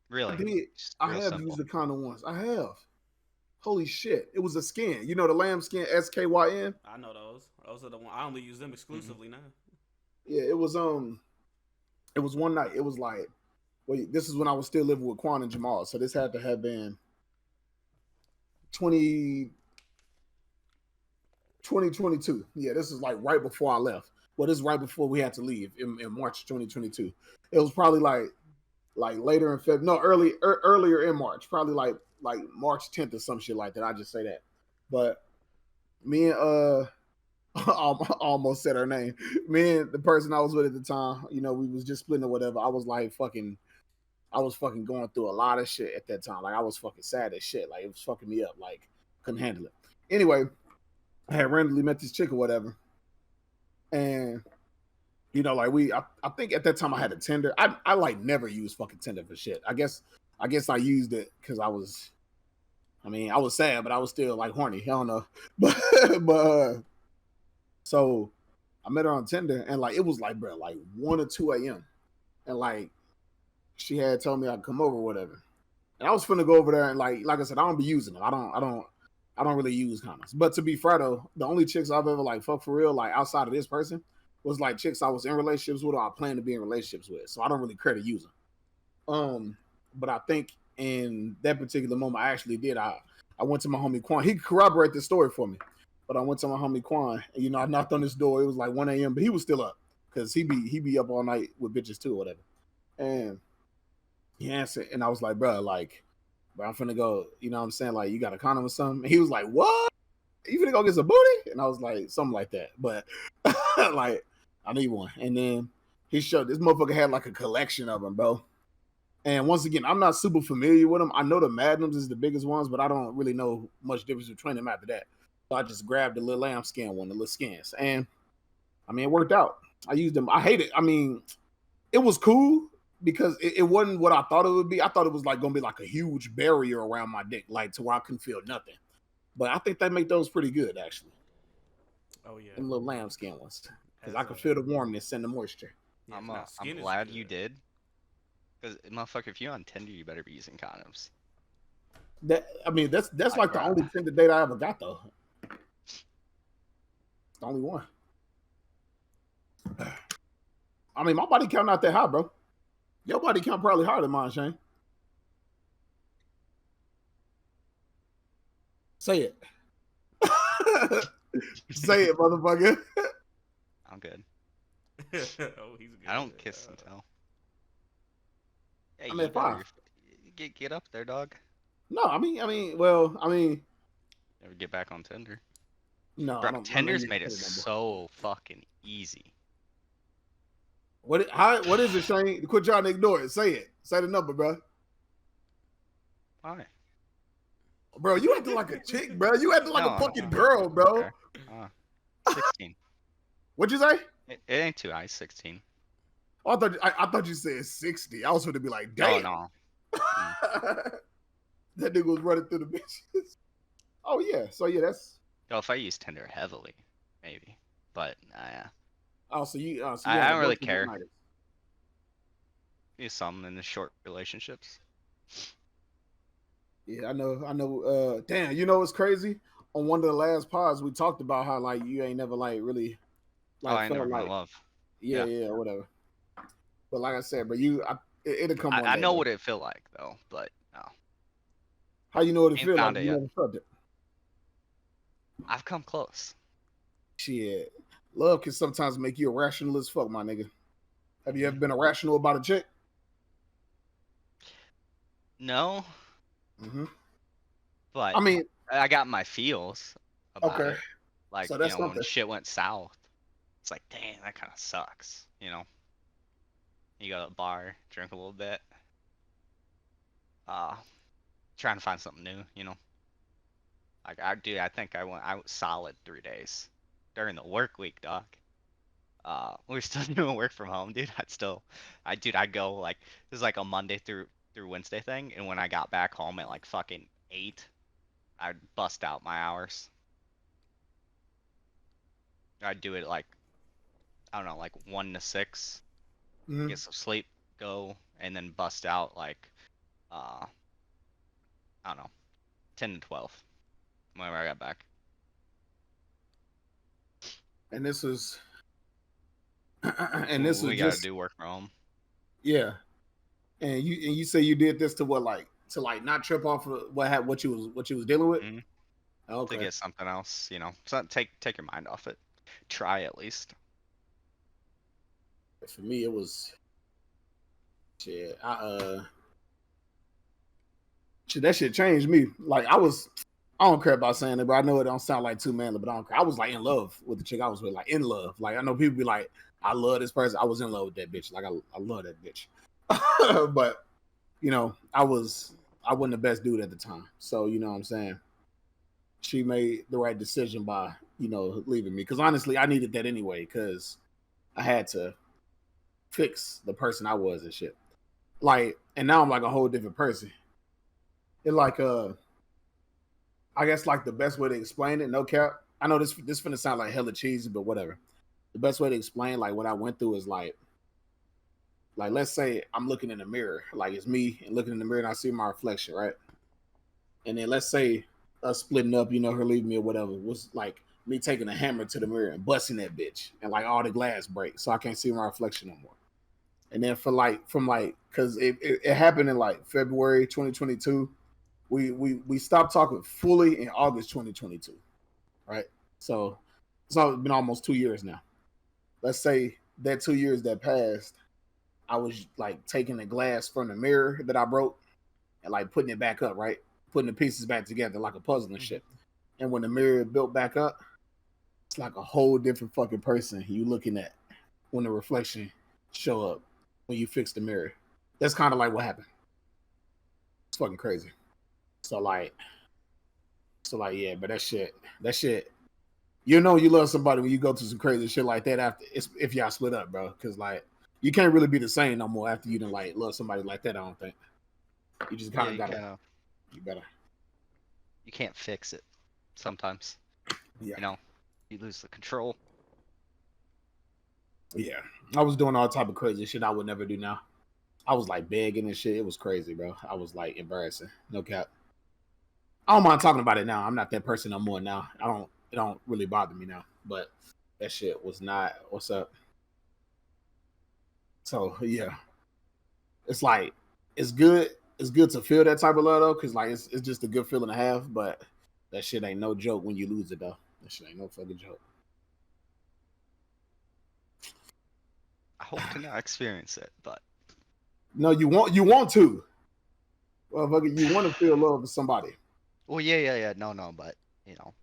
Really. I have used the condom once. I have. Holy shit. It was a skin. You know the lamb skin, SKYN? I know those. Those are the ones. I only use them exclusively now. Yeah, it was one night. It was like, wait, this is when I was still living with Quan and Jamal. So this had to have been 2022. Yeah, this is like right before I left. Well, this is right before we had to leave in March 2022. It was probably like later in February. No, earlier in March. Probably like March 10th or some shit like that. I just say that. But me and I almost said her name. Me and the person I was with at the time, we was just splitting or whatever. I was fucking going through a lot of shit at that time. Like I was fucking sad as shit. Like it was fucking me up. Like couldn't handle it. Anyway, I had randomly met this chick or whatever. And I think at that time I had a Tinder. I like never used fucking Tinder for shit. I guess I used it because I was sad, but I was still like horny. I don't know. But so I met her on Tinder and like it was like, bro, like 1 or 2 a.m. And like she had told me I'd come over or whatever. And I was finna go over there and like I said, I don't be using them. I don't really use condoms. But to be fair though, the only chicks I've ever like fucked for real, like outside of this person, was like chicks I was in relationships with or I plan to be in relationships with. So I don't really care to use them. But I think in that particular moment I actually did. I went to my homie Quan. He could corroborate this story for me. But I went to my homie Quan and I knocked on his door. It was like 1 a.m. But he was still up. Because he be up all night with bitches too or whatever. And he answered and I was like, bro, I'm finna go, you know what I'm saying? Like, you got a condom or something? And he was like, what? You finna go get some booty? And I was like, something like that. But, like, I need one. And then he showed, this motherfucker had like a collection of them, bro. And once again, I'm not super familiar with them. I know the Magnums is the biggest ones, but I don't really know much difference between them after that. So I just grabbed the little lamb skin one, the little skins. And, it worked out. I used them. I hate it. It was cool. Because it wasn't what I thought it would be. I thought it was like gonna be like a huge barrier around my dick, like to where I couldn't feel nothing. But I think they make those pretty good, actually. Oh yeah, them little lambskin ones, because I can feel the warmness and the moisture. Yeah, I'm glad you did. Because motherfucker, if you're on Tinder, you better be using condoms. That's like the only Tinder date I ever got though. The only one. My body count not that high, bro. Your body count probably higher than mine, Shane. Say it. Say it, motherfucker. I'm good. Oh, he's good. I don't kiss and tell. Hey, I'm you at better 5. get up there, dog. No, I mean, Never get back on Tinder. no, Bro, I don't Tinder's use made it Tinder no more. so fucking easy. What is it, Shane? Quit trying to ignore it. Say it. Say the number, bro. Why? Bro, you acting like a chick, bro. You acting like No, a fucking no. girl, bro. Okay. 16. What'd you say? It ain't too high, 16. Oh, I thought you said 60. I was going to be like, No, damn. no. That nigga was running through the bitches. Oh yeah. So yeah, that's. Yo, if I use Tinder heavily, maybe. But yeah. Oh, so you. So I you have don't a really bunch of care. one-nighters. Use some in the short relationships. Yeah, I know. Damn, you know what's crazy? On one of the last pods, we talked about how like you ain't never like really like I felt never like met love. yeah, whatever. But like I said, but it'll come on. I know what it feel like though, but no. How you know what it Ain't feel like? found it You yet. never felt it. I've come close. Shit, love can sometimes make you irrational as fuck, my nigga. Have you ever been irrational about a chick? No, Mm-hmm. but I mean, I got my feels about okay. it. Like, So that's when something. shit went south, it's like, dang, that kind of sucks, you know? You go to the bar, drink a little bit, trying to find something new, you know? Like, I think I went solid 3 days during the work week, dog. We were still doing work from home, dude. I'd go like, this is like a Monday through Wednesday thing, and when I got back home at like fucking 8, I'd bust out my hours. I'd do it like, I don't know, like 1 to 6, Mhm. get some sleep, go, and then bust out like, I don't know, 10 to 12 whenever I got back. And this was, and this was We gotta just do work from home. yeah. And you say you did this to what, like to like not trip off of what you was dealing with. Mhm. Okay. To get something else, you know. So take your mind off it. Try at least. For me, it was shit. That shit changed me. Like I don't care about saying it, but I know it don't sound like too manly, but I don't care. I was like in love with the chick I was with, like in love. Like I know people be like, I love this person. I was in love with that bitch. Like I love that bitch. But you know, I wasn't the best dude at the time. So you know what I'm saying. She made the right decision by leaving me, because honestly, I needed that anyway, because I had to fix the person I was and shit. Like, and now I'm like a whole different person. It like I guess like the best way to explain it, no cap. I know this finna sound like hella cheesy, but whatever. The best way to explain like what I went through is like let's say I'm looking in the mirror, like it's me and looking in the mirror and I see my reflection, right? And then let's say us splitting up, her leaving me or whatever, was like me taking a hammer to the mirror and busting that bitch, and like all the glass breaks, so I can't see my reflection no more. And then because it happened in like February 2022. We stopped talking fully in August 2022, right? So it's been almost 2 years now. Let's say that 2 years that passed, I was like taking the glass from the mirror that I broke and like putting it back up, right? Putting the pieces back together like a puzzle and shit. And when the mirror built back up, it's like a whole different fucking person you looking at when the reflection show up when you fix the mirror. That's kind of like what happened. It's fucking crazy. So yeah, but that shit, you love somebody when you go through some crazy shit like that after, if y'all split up, bro. Because like you can't really be the same no more after you done like love somebody like that. I don't think. You just kind of gotta. You better. You can't fix it. Sometimes. Yeah. You lose the control. Yeah, I was doing all type of crazy shit I would never do now. I was like begging and shit. It was crazy, bro. I was like embarrassing. No cap. I don't mind talking about it now. I'm not that person no more now. It don't really bother me now. But that shit was not what's up. So yeah. It's like it's good to feel that type of love though, because like it's just a good feeling to have, but That shit ain't no joke when you lose it though. That shit ain't no fucking joke. I hope to not experience it, but No, you want to. Well, fucking, you want to feel love for somebody. well, yeah. No, but you know,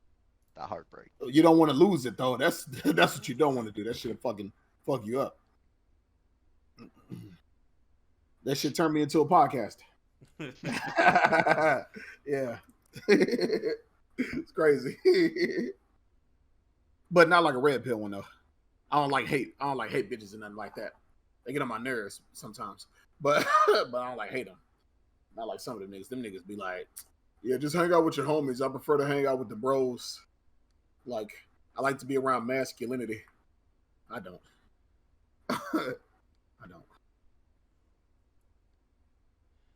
that heartbreak. You don't want to lose it though. That's what you don't want to do. That shit fucking fuck you up. That shit turned me into a podcast. Yeah. It's crazy. But not like a red pill one though. I don't like hate bitches and nothing like that. They get on my nerves sometimes. But I don't like hate them. Not like some of the niggas. Them niggas be like, yeah, just hang out with your homies. I prefer to hang out with the bros. Like, I like to be around masculinity. I don't. I don't.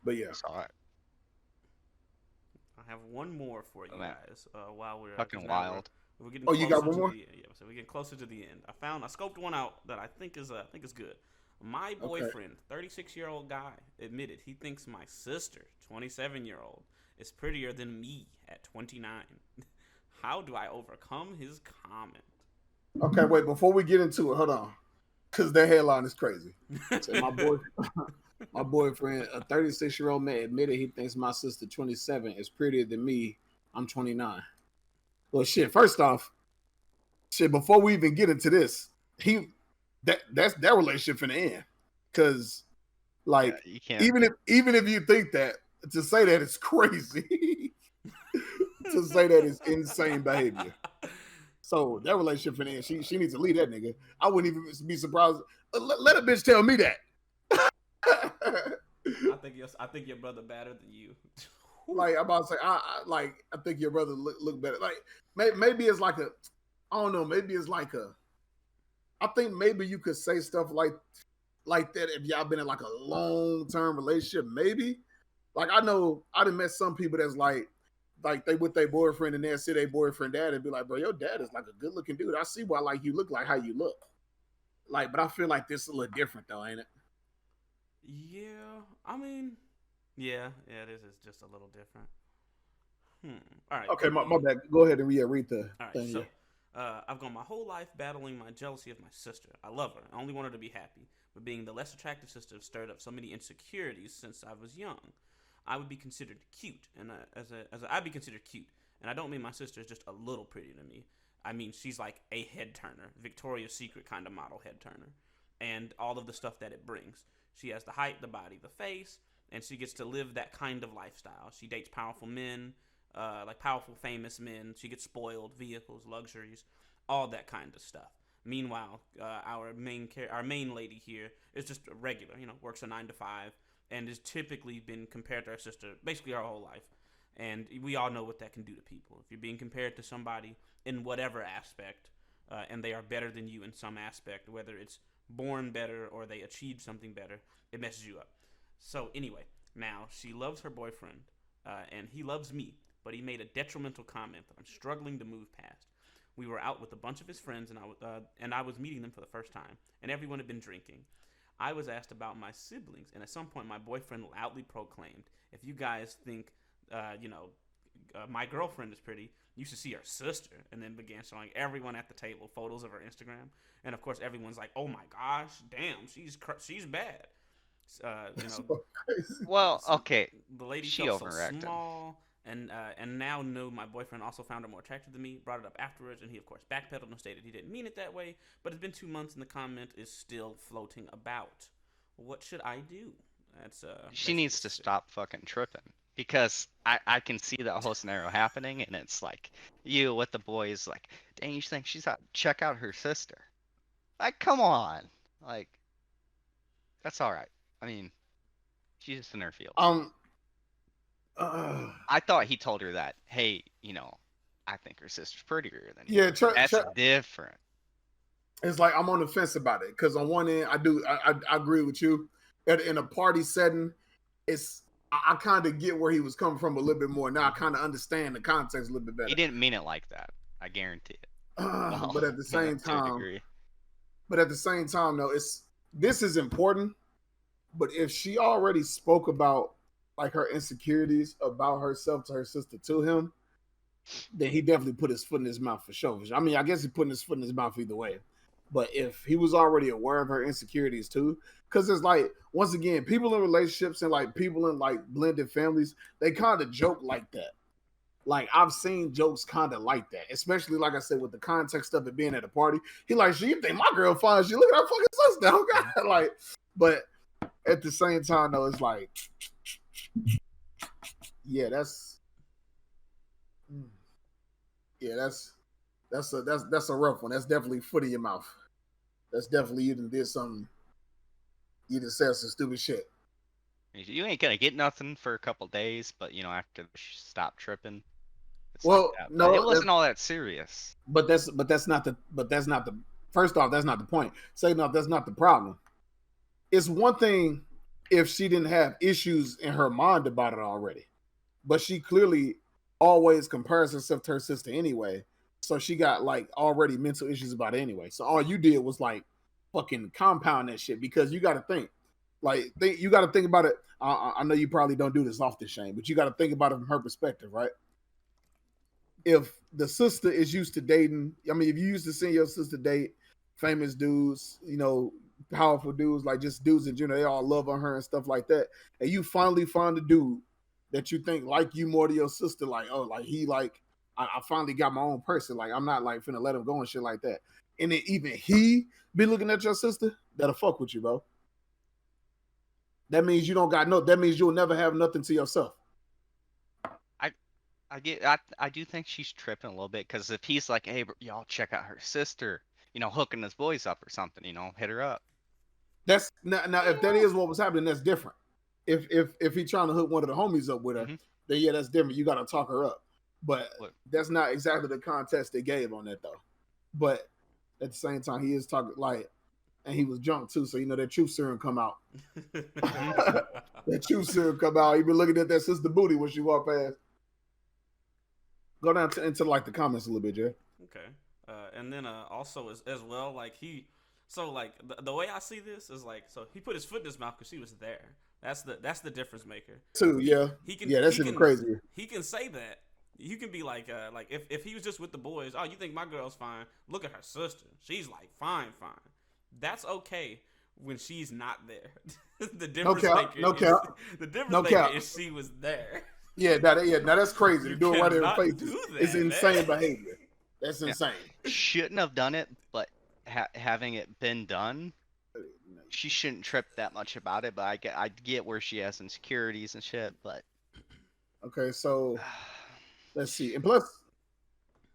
But yeah. It's all right. I have one more for you guys. While we're fucking wild. We're getting you got one more? So we're getting closer to the end. I scoped one out that I think is good. My boyfriend, 36-year-old guy, admitted he thinks my sister, 27-year-old, is prettier than me at 29. How do I overcome his comment? Okay, wait. Before we get into it, hold on, because their headline is crazy. So my boyfriend, a 36-year-old man, admitted he thinks my sister, 27, is prettier than me. I'm 29. Well, shit. First off, before we even get into this, that's that relationship in the end. Because, like, you can't. even if you think that, to say that is crazy. To say that is insane behavior. So that relationship in the end, she needs to leave that nigga. I wouldn't even be surprised. Let a bitch tell me that. I think your brother better than you. Like I'm about to say, I think your brother look better. Like maybe it's like I don't know. Maybe it's like I think maybe you could say stuff like that if y'all been in like a long-term relationship. Maybe, like I know I done met some people that's like they with their boyfriend and they'll see their boyfriend dad and be like, bro, your dad is like a good-looking dude. I see why like you look like how you look. Like, but I feel like this is a little different though, ain't it? Yeah, I mean, yeah, this is just a little different. All right. Okay, my bad. Go ahead and read the thing. So, I've gone my whole life battling my jealousy of my sister. I love her. I only want her to be happy. But being the less attractive sister stirred up so many insecurities since I was young. I would be considered cute, and I'd be considered cute. And I don't mean my sister is just a little prettier than me. I mean she's like a head turner, Victoria's Secret kind of model head turner, and all of the stuff that it brings. She has the height, the body, the face, and she gets to live that kind of lifestyle. She dates powerful men, like powerful, famous men. She gets spoiled, vehicles, luxuries, all that kind of stuff. Meanwhile, our main lady here is just a regular, works a 9 to 5, and has typically been compared to her sister basically her whole life. And we all know what that can do to people. If you're being compared to somebody in whatever aspect, and they are better than you in some aspect, whether it's born better or they achieved something better, it messes you up. So anyway, now she loves her boyfriend, and he loves me, but he made a detrimental comment that I'm struggling to move past. We were out with a bunch of his friends, and I was meeting them for the first time, and everyone had been drinking. I was asked about my siblings, and at some point my boyfriend loudly proclaimed, if you guys think, my girlfriend is pretty, you should see her sister, and then began showing everyone at the table photos of her Instagram. And of course, everyone's like, "Oh my gosh, damn, she's bad." Well, okay. The lady she felt overreacted. so small, and now know my boyfriend also found her more attractive than me. Brought it up afterwards, and he of course backpedaled and stated he didn't mean it that way. But it's been 2 months, and the comment is still floating about. What should I do? She needs to stop fucking tripping. Because I can see that whole scenario happening, and it's like you with the boys, like, dang, you think she's out? Check out her sister. Like, come on, like, that's all right. I mean, she's just in her field. I thought he told her that, hey, I think her sister's prettier than you. Yeah, that's different. It's like I'm on the fence about it because on one end, I agree with you. In a party setting, I kind of get where he was coming from a little bit more. Now I kind of understand the context a little bit better. He didn't mean it like that. I guarantee it. But at the same time, though, this is important. But if she already spoke about like her insecurities about herself to her sister to him, then he definitely put his foot in his mouth for sure. I mean, I guess he putting his foot in his mouth either way. But if he was already aware of her insecurities too, because it's like, once again, people in relationships and like people in like blended families, they kind of joke like that. Like I've seen jokes kind of like that, especially like I said with the context of it being at a party. He like, "She, you think my girl fine? She look at her fucking sister." Oh God, like, but at the same time though, it's like, yeah, that's that's a rough one. That's definitely foot in your mouth. That's definitely you done did something. You done said some stupid shit. You ain't gonna get nothing for a couple days, but after she stopped tripping, it's Well, like that. no, But it wasn't all that serious. But that's not the first off, that's not the point. Second off, that's not the problem. It's one thing if she didn't have issues in her mind about it already, but she clearly always compares herself to her sister anyway. So she got like already mental issues about it anyway. So all you did was like fucking compound that shit, because you got to think, you got to think about it. I know you probably don't do this often, Shane, but you got to think about it from her perspective, right? If the sister is used to dating, I mean, if you used to seeing your sister date famous dudes, powerful dudes, like just dudes in general, they all love on her and stuff like that, and you finally find a dude that you think like you more to your sister, like, oh, like he like, I finally got my own person, like I'm not like finna let him go and shit like that, and then even he be looking at your sister, that'll fuck with you, bro. That means you don't got that means you'll never have nothing to yourself. I do think she's tripping a little bit, because if he's like, "Hey, y'all check out her sister," hooking his boys up or something, hit her up. That's now if that is what was happening, that's different. If he trying to hook one of the homies up with her, then yeah, that's different. You got to talk her up, but that's not exactly the context they gave on that though. But at the same time, he is talking like, and he was drunk too, so that truth serum come out. That truth serum come out. He been looking at that sister booty when she walked past. Go down into like the comments a little bit, Jay. Okay. And then also as well, like the way I see this is like, so he put his foot in his mouth because she was there. That's the difference maker. Too, yeah. That's even crazier. He can say that. You can be like if he was just with the boys, oh, you think my girl's fine? Look at her sister. She's like fine. That's okay when she's not there. The difference maker is she was there. Yeah, now that's crazy. To do it right in her face is insane behavior. That's insane. Shouldn't have done it, but having it been done, she shouldn't trip that much about it. But I get where she has insecurities and shit. But okay, so let's see. And plus,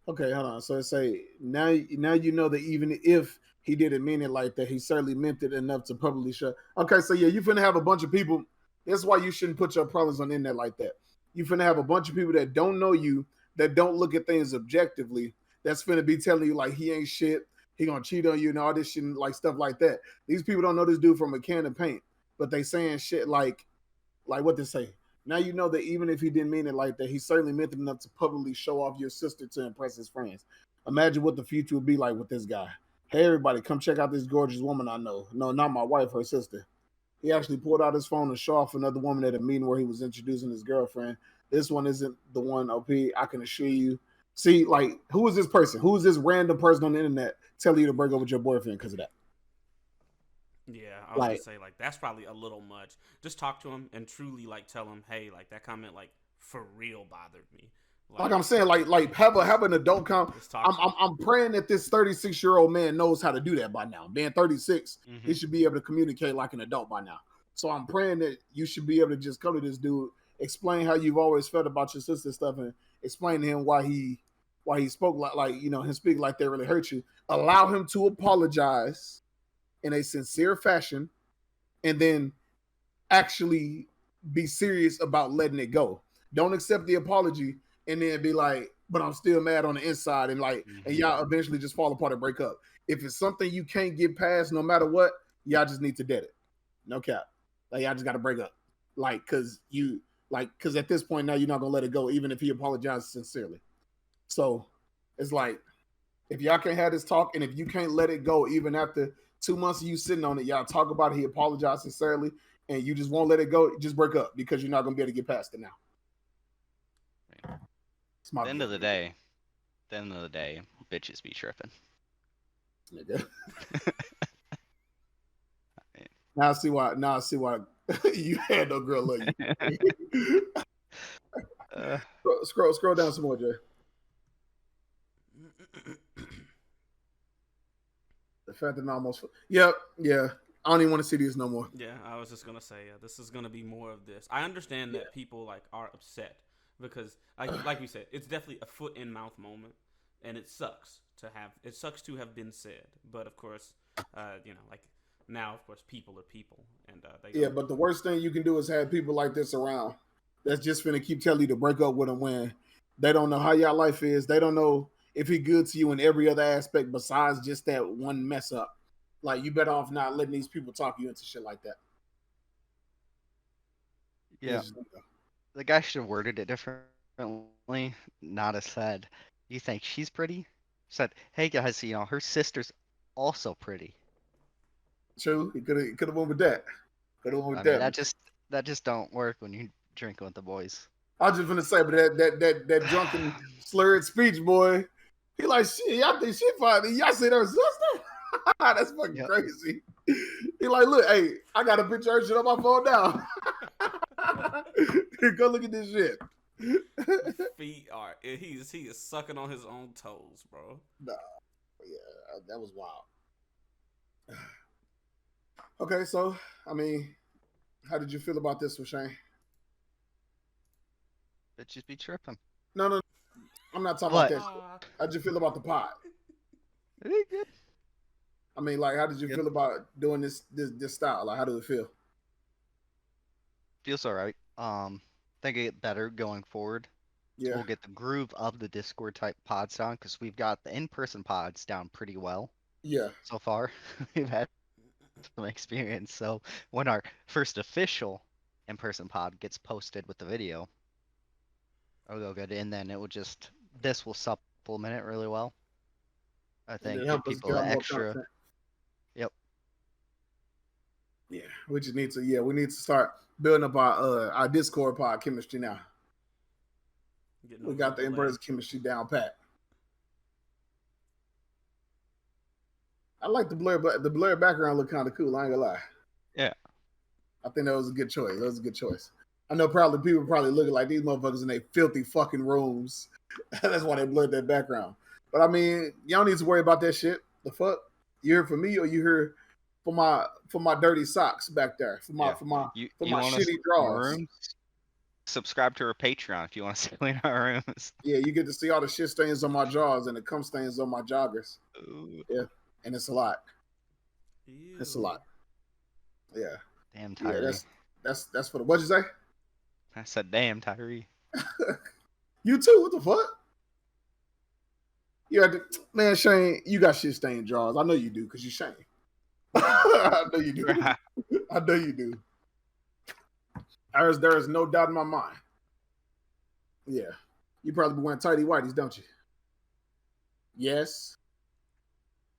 okay, hold on. So it say now you know that even if he didn't mean it like that, he certainly meant it enough to publicly show. Okay, so yeah, you finna have a bunch of people. That's why you shouldn't put your problems on the internet like that. You finna have a bunch of people that don't know you, that don't look at things objectively, that's finna be telling you like he ain't shit, he gonna cheat on you and all this shit and like stuff like that. These people don't know this dude from a can of paint, but they saying shit like what they say. Now you know that even if he didn't mean it like that, he certainly meant it enough to publicly show off your sister to impress his friends. Imagine what the future would be like with this guy. Hey everybody, come check out this gorgeous woman I know. No, not my wife, her sister. He actually pulled out his phone and showed off another woman at a meeting where he was introducing his girlfriend. This one isn't the one, OP. I can assure you. See, like, who is this person? Who is this random person on the internet telling you to break up with your boyfriend because of that? Yeah, I was gonna say, like, that's probably a little much. Just talk to him and truly, like, tell him, hey, like, that comment, like, for real bothered me. Like I'm saying, like have an adult I'm praying that this 36-year-old man knows how to do that by now. Being 36, he should be able to communicate like an adult by now. So I'm praying that you should be able to just come to this dude, explain how you've always felt about your sister stuff, and explain to him why he spoke like him speaking like that really hurt you. Allow him to apologize in a sincere fashion, and then actually be serious about letting it go. Don't accept the apology and then be like, but I'm still mad on the inside, and and y'all eventually just fall apart and break up. If it's something you can't get past no matter what, y'all just need to dead it. No cap. Like y'all just gotta break up. Cause at this point now you're not gonna let it go, even if he apologizes sincerely. So it's like, if y'all can't have this talk, and if you can't let it go even after 2 months of you sitting on it, y'all talk about it, he apologized sincerely, and you just won't let it go, just break up, because you're not gonna be able to get past it now. It's my the end of the opinion, day, the end of the day, bitches be tripping. nigga. Now I see why. Now I see why you had no girl love you. Uh, Scroll down some more, Jay. The fact that I almost. Yep. Yeah. I don't even want to see these no more. Yeah, I was just gonna say, this is gonna be more of this. I understand that people like are upset because, like we said, it's definitely a foot in mouth moment, and it sucks to have been said. But of course, like now, of course, people are people, and they. Yeah, but the worst thing you can do is have people like this around that's just finna keep telling you to break up with him when they don't know how your life is. They don't know if he good to you in every other aspect besides just that one mess up. Like, you better off not letting these people talk you into shit like that. yeah, the guy should have worded it differently. Not have said, "You think she's pretty?" Said, "Hey guys, her sister's also pretty." True. He could have went with that. Could have went with I mean, that. that just don't work when you drinking with the boys. I was just gonna say, but that drunken slurred speech, boy. He like, shit, y'all think she fine. Y'all see her sister? That's fucking Yep. crazy. He like, look, hey, I got a picture of her shit on my phone now. Go look at this shit. Feet are he is sucking on his own toes, bro. Nah, yeah, that was wild. Okay, so I mean, how did you feel about this one, Shane? Bitches be tripping. No, I'm not talking What? about that. How'd you feel about the pod? It ain't good. I mean, like, how did you Good. feel about doing this style? Like, how did it feel? Feels alright. Think it get better going forward. Yeah, We'll get the groove of the Discord type pods down because we've got the in-person pods down pretty well yeah. so far. We've had some experience. So when our first official in-person pod gets posted with the video, it'll go good. And then this will supplement it really well. I And think then give help us people get the out more extra. content. Yep. Yeah, we just need to. Yeah, we need to start building up our Discord pod chemistry now. We got the in-person chemistry down pat. I like the blur, but the blur background look kind of cool. I ain't gonna lie. Yeah. I think that was a good choice. That was a good choice. I know probably people probably looking like these motherfuckers in their filthy fucking rooms. That's why they blurred that background. But I mean, y'all need to worry about that shit. The fuck? You here for me or you here for my dirty socks back there? For my You shitty us in drawers. rooms? Subscribe to our Patreon if you want us to clean our rooms. Yeah, you get to see all the shit stains on my drawers and the cum stains on my joggers. Ooh. Yeah. And it's a lot. Ew. It's a lot. Yeah. Damn, Tyree. Yeah, that's for the what'd you say? I said, damn, Tyree. You too? What the fuck? You had to, man, Shane, you got shit stained drawers. I know you do, because you Shane. I know you do. I know you do. There is no doubt in my mind. Yeah. You probably be wearing tighty whities, don't you? Yes.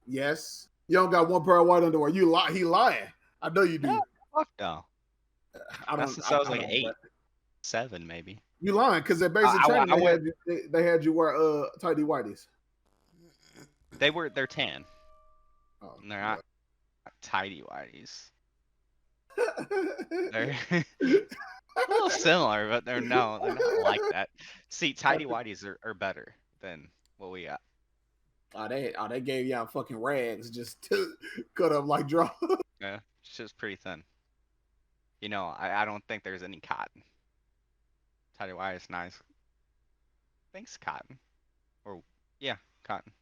Yes. You don't got one pair of white underwear. He lying. I know you do. No, fuck no. I don't. Since I was like don't, 8, 7 maybe. You lying because at basic training they had you wear tighty whities. They're tan. Oh, And they're not tidy whities. They're a little similar, but they're not like that. See, tidy whities are better than what we got. They gave y'all fucking rags just to cut up like draw. Yeah, it's just pretty thin. I don't think there's any cotton. Tidy white is nice. I think it's cotton. Or, yeah, cotton.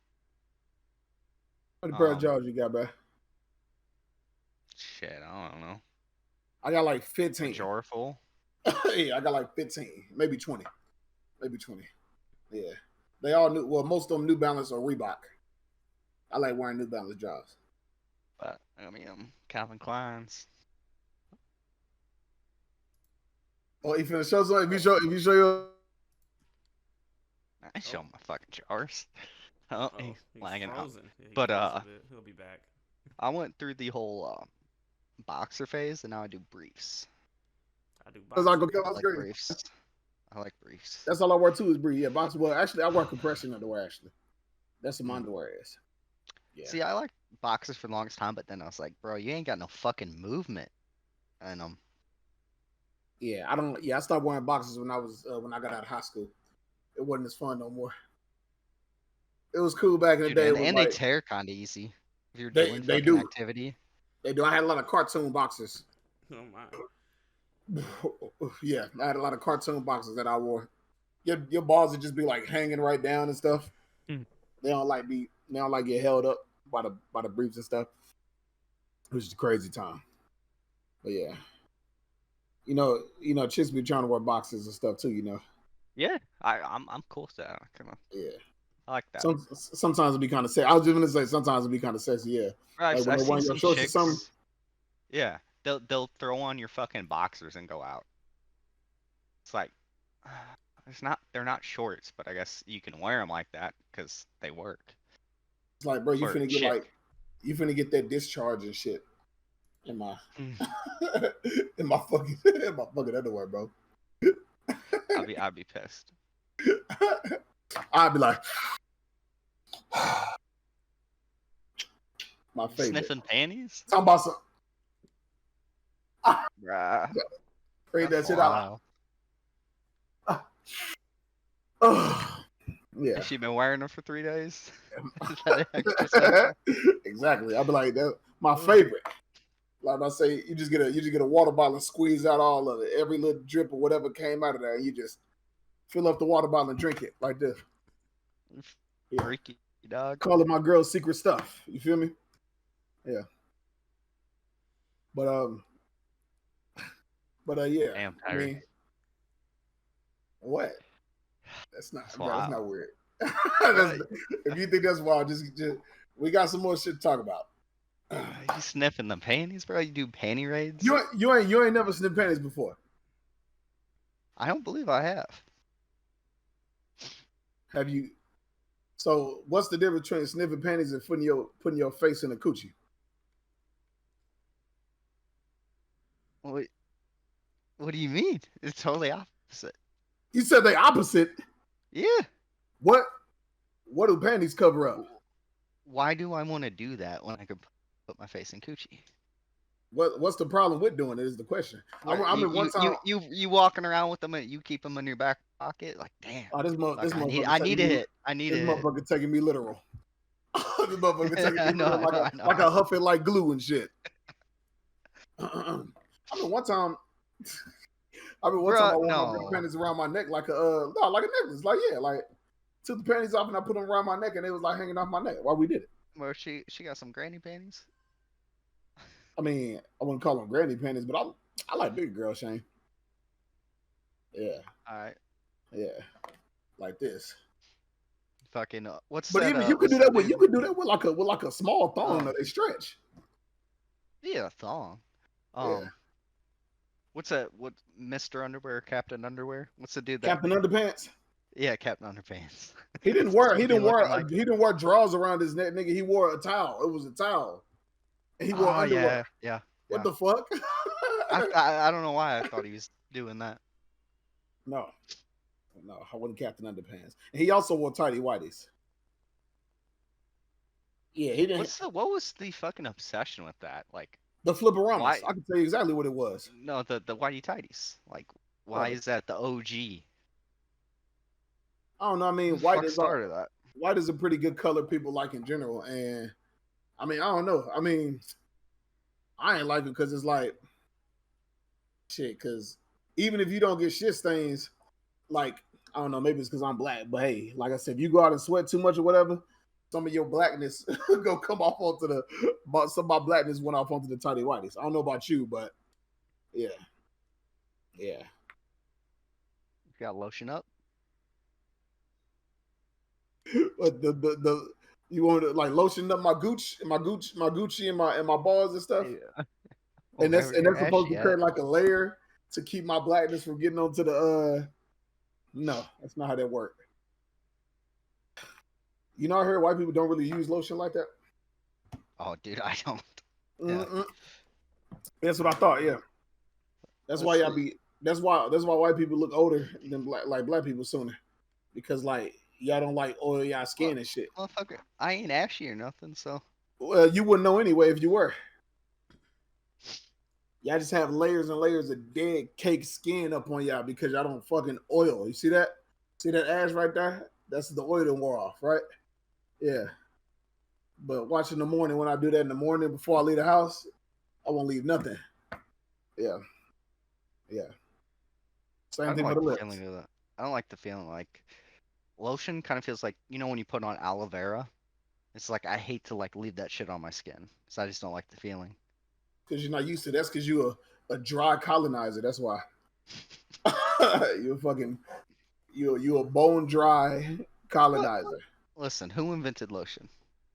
How many pair of jaws you got, bro? Shit, I don't know. I got like 15. A drawer full? Yeah, I got like 15, maybe 20. Yeah. They all new. Well, most of them New Balance or Reebok. I like wearing New Balance jaws. But, I mean, Calvin Klein's. Oh, you finna show something? If you show your... I show my fucking jars. Oh, he's lagging out. Frozen. Yeah, But, he'll be back. I went through the whole boxer phase, and now I do briefs. I do Cause I go boxing. kill I like briefs. I like briefs. That's all I wear too is brief. Yeah, boxers. Well, actually, I wear compression underwear. Actually, that's what my underwear is. Yeah. See, I like boxers for the longest time, but then I was like, bro, you ain't got no fucking movement in them. Yeah, I don't. Yeah, I stopped wearing boxers when I got out of high school. It wasn't as fun no more. It was cool back in the Dude, day. and they tear kind of easy if you're They- doing they fucking do. activity. They do. I had a lot of cartoon boxers. Oh my. Yeah, I had a lot of cartoon boxers that I wore. Your balls would just be like hanging right down and stuff. Hmm. They don't like get held up by the briefs and stuff. Which is a crazy time. But yeah. You know, chicks be trying to wear boxes and stuff too, you know. Yeah, I'm cool with that. Yeah. I like that. Sometimes it'd be kind of sexy. I was just gonna say sometimes it'd be kind of sexy, yeah. Right, Like when I've they're wearing seen your some shorts or chicks. something. Yeah, they'll throw on your fucking boxers and go out. It's like they're not shorts, but I guess you can wear them like that because they work. It's like, bro, you For finna chick. get that discharge and shit in my in my fucking underwear, bro. I'd be pissed. I'd be like, my favorite. Sniffing panties? Talking about some Bruh. afraid that That's shit out. wild. Oh, yeah. Has she been wearing them for 3 days? Is that extra special? Exactly. I'd be like, that my favorite. Like I say, you just get a water bottle and squeeze out all of it. Every little drip or whatever came out of there, and you just fill up the water bottle and drink it like this. Yeah. Freaky dog. Call it my girl's secret stuff. You feel me? Yeah. But yeah. Damn, I Tyler. mean, what? That's not. That's Bro, that's wild. not weird. If you think that's wild, just we got some more shit to talk about. You sniffing the panties, bro? You do panty raids? You ain't never sniffed panties before. I don't believe I have. Have you? So what's the difference between sniffing panties and putting your face in a coochie? What do you mean? It's totally opposite. You said they opposite. Yeah. What do panties cover up? Why do I want to do that when I could put my face in coochie? What's the problem with doing it is the question. I mean, one time you walking around with them and you keep them in your back pocket, like damn. this Like, I need a hit. I need a this hit. motherfucker taking me literal. This motherfucker taking me I know, literal I know. like a huff it like glue and shit. I mean, one time I wore my big panties around my neck like a necklace. Like, yeah, like took the panties off and I put them around my neck and they was like hanging off my neck while we did it. Well, she got some granny panties. I mean, I wouldn't call them granny panties, but I like big girls, Shane. Yeah. All right. Yeah. Like this. Fucking what's But that? even you could do that with like a small thong that they stretch. Yeah, thong. Yeah. What's that? What Mr. Underwear, Captain Underwear? What's the dude that? Captain Underpants. Yeah, Captain Underpants. He didn't wear drawers around his neck, nigga. He wore a towel. It was a towel. And he wore underwear. Yeah. What the fuck? I don't know why I thought he was doing that. No, I wasn't Captain Underpants. And he also wore tighty whities. Yeah, he didn't. What was the fucking obsession with that? Like the Flipperamas. Why? I can tell you exactly what it was. No, the whitey tighties. Like why is that the OG? I don't know. I mean, Who the fuck started that? White is a pretty good color people like in general, and I mean, I don't know. I mean, I ain't like it because it's like shit. Because even if you don't get shit stains, like I don't know, maybe it's because I'm black, but hey, like I said, if you go out and sweat too much or whatever, some of your blackness go come off onto some of my blackness went off onto the tidy whities. I don't know about you, but yeah. You got lotion up? But the you want to like lotion up my Gucci and my balls and stuff, and that's supposed to create like a layer to keep my blackness from getting onto the. No, that's not how that works. You know, I heard white people don't really use lotion like that. Oh, dude, I don't. Yeah. That's what I thought. Yeah, that's why y'all be That's why white people look older than black people sooner, because like y'all don't like oil y'all skin Well, and shit. motherfucker, I ain't ashy or nothing, so Well, you wouldn't know anyway if you were. Y'all just have layers and layers of dead cake skin up on y'all because y'all don't fucking oil. You see that? See that ash right there? That's the oil that wore off, right? Yeah. But watch in the morning, when I do that in the morning before I leave the house, I won't leave nothing. Yeah. Yeah. I Same don't thing like for the the lips. feeling of that. I don't like the feeling like lotion kind of feels like, you know, when you put on aloe vera. It's like I hate to like leave that shit on my skin, so I just don't like the feeling. Because you're not used to it. That's because you're a dry colonizer. That's why. You're a bone dry colonizer. Listen, who invented lotion?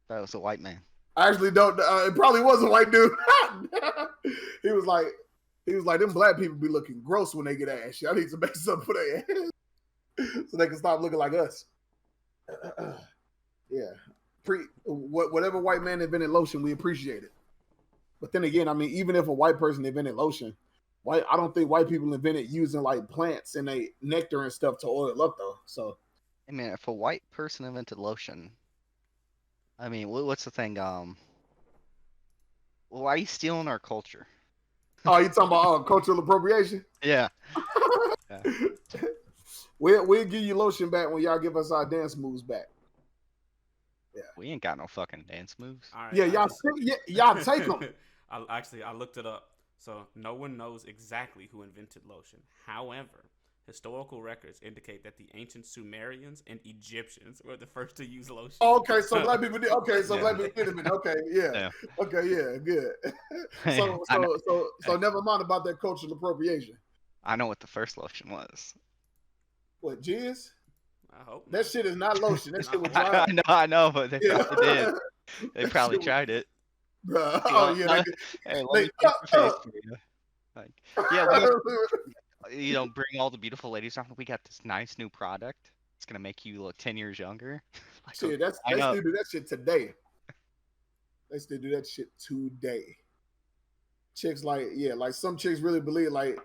That was a white man. I actually don't. It probably was a white dude. he was like, them black people be looking gross when they get ass. I need to make something for their ass so they can stop looking like us. Yeah. Whatever white man invented lotion, we appreciate it. But then again, I mean, even if a white person invented lotion, I don't think white people invented using like plants and they nectar and stuff to oil up though. So I mean, if a white person invented lotion, I mean, what's the thing? Well, why are you stealing our culture? oh, you talking about cultural appropriation? Yeah. Yeah. We'll give you lotion back when y'all give us our dance moves back. Yeah. We ain't got no fucking dance moves. All right, Yeah, y'all take them. I looked it up. So no one knows exactly who invented lotion. However, historical records indicate that the ancient Sumerians and Egyptians were the first to use lotion. Oh, okay, so black people did. Okay, so Yeah. black people did it. Okay, yeah. Yeah. Okay, yeah, good. So never mind about that cultural appropriation. I know what the first lotion was. What, jizz? I hope That not. shit is not lotion. That shit was dry. I know, but they Yeah. probably did. They probably tried it. Bruh. You Oh want- yeah. Hey, let They, me take your face for you. Like, yeah, you know, bring all the beautiful ladies on. We got this nice new product. It's gonna make you look 10 years younger. Like, shit, I they know. still do that shit today. They still do that shit today. Chicks like some chicks really believe like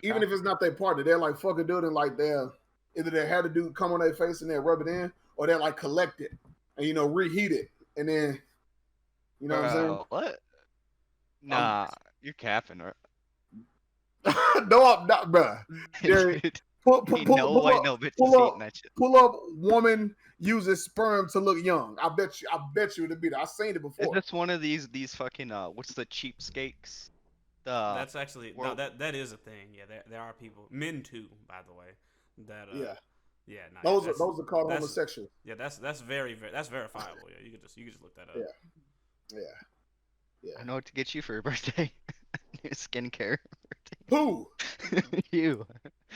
even if it's not their partner, they're like fuck a dude and like either they had a dude come on their face and they rub it in, or they like collect it and reheat it and then what I'm saying? What? Nah, you're capping, right? No, I'm not, bruh. Jerry, Dude, pull ain't no white no bitch is eating that shit. pull up woman uses sperm to look young. I bet you it'll be there. I've seen it Is before. this one of these fucking what's the cheapskates? That's actually well- that is a thing. Yeah, there are people, men too, by the way. That Yeah. no, Those are called that's- homosexual. yeah, that's very that's verifiable. Yeah, you can just look that up. Yeah. I know what to get you for your birthday. New skincare. Who? You.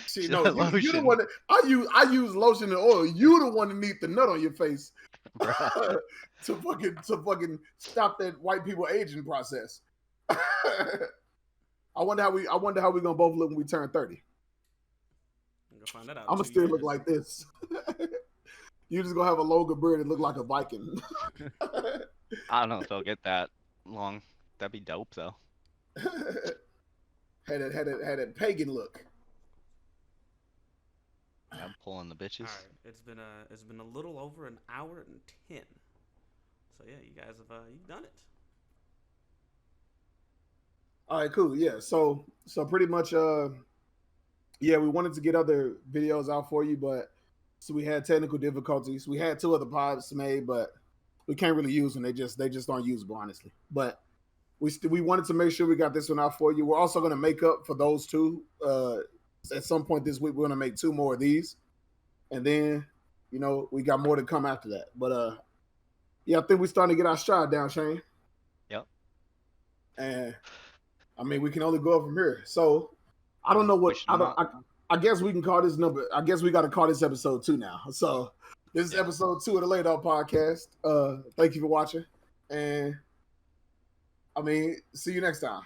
See, Shit, no, you the lotion. one that I use lotion and oil. You the one that need the nut on your face Bruh. to fucking stop that white people aging process. I wonder how we gonna both look when we turn 30. I'm gonna find that out. I'm gonna still look like this. You just gonna have a longer beard and look like a Viking. I don't know if they'll get that long. That'd be dope though. had a pagan look. I'm pulling the bitches. All right, it's been a little over an hour and 10. So yeah, you guys have you've done it. All right, cool. Yeah. So pretty much we wanted to get other videos out for you, but so we had technical difficulties. We had 2 other pods made, but we can't really use them. They just aren't usable, honestly. But we wanted to make sure we got this one out for you. We're also going to make up for those 2. At some point this week, we're going to make 2 more of these, and then we got more to come after that. But I think we're starting to get our stride down, Shane. Yep. And I mean, we can only go up from here. So I don't know what I guess we can call this number. I guess we got to call this episode 2 now. So this is episode 2 of the Late Out Podcast. Thank you for watching, and I mean, see you next time.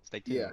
Stay tuned. Yeah.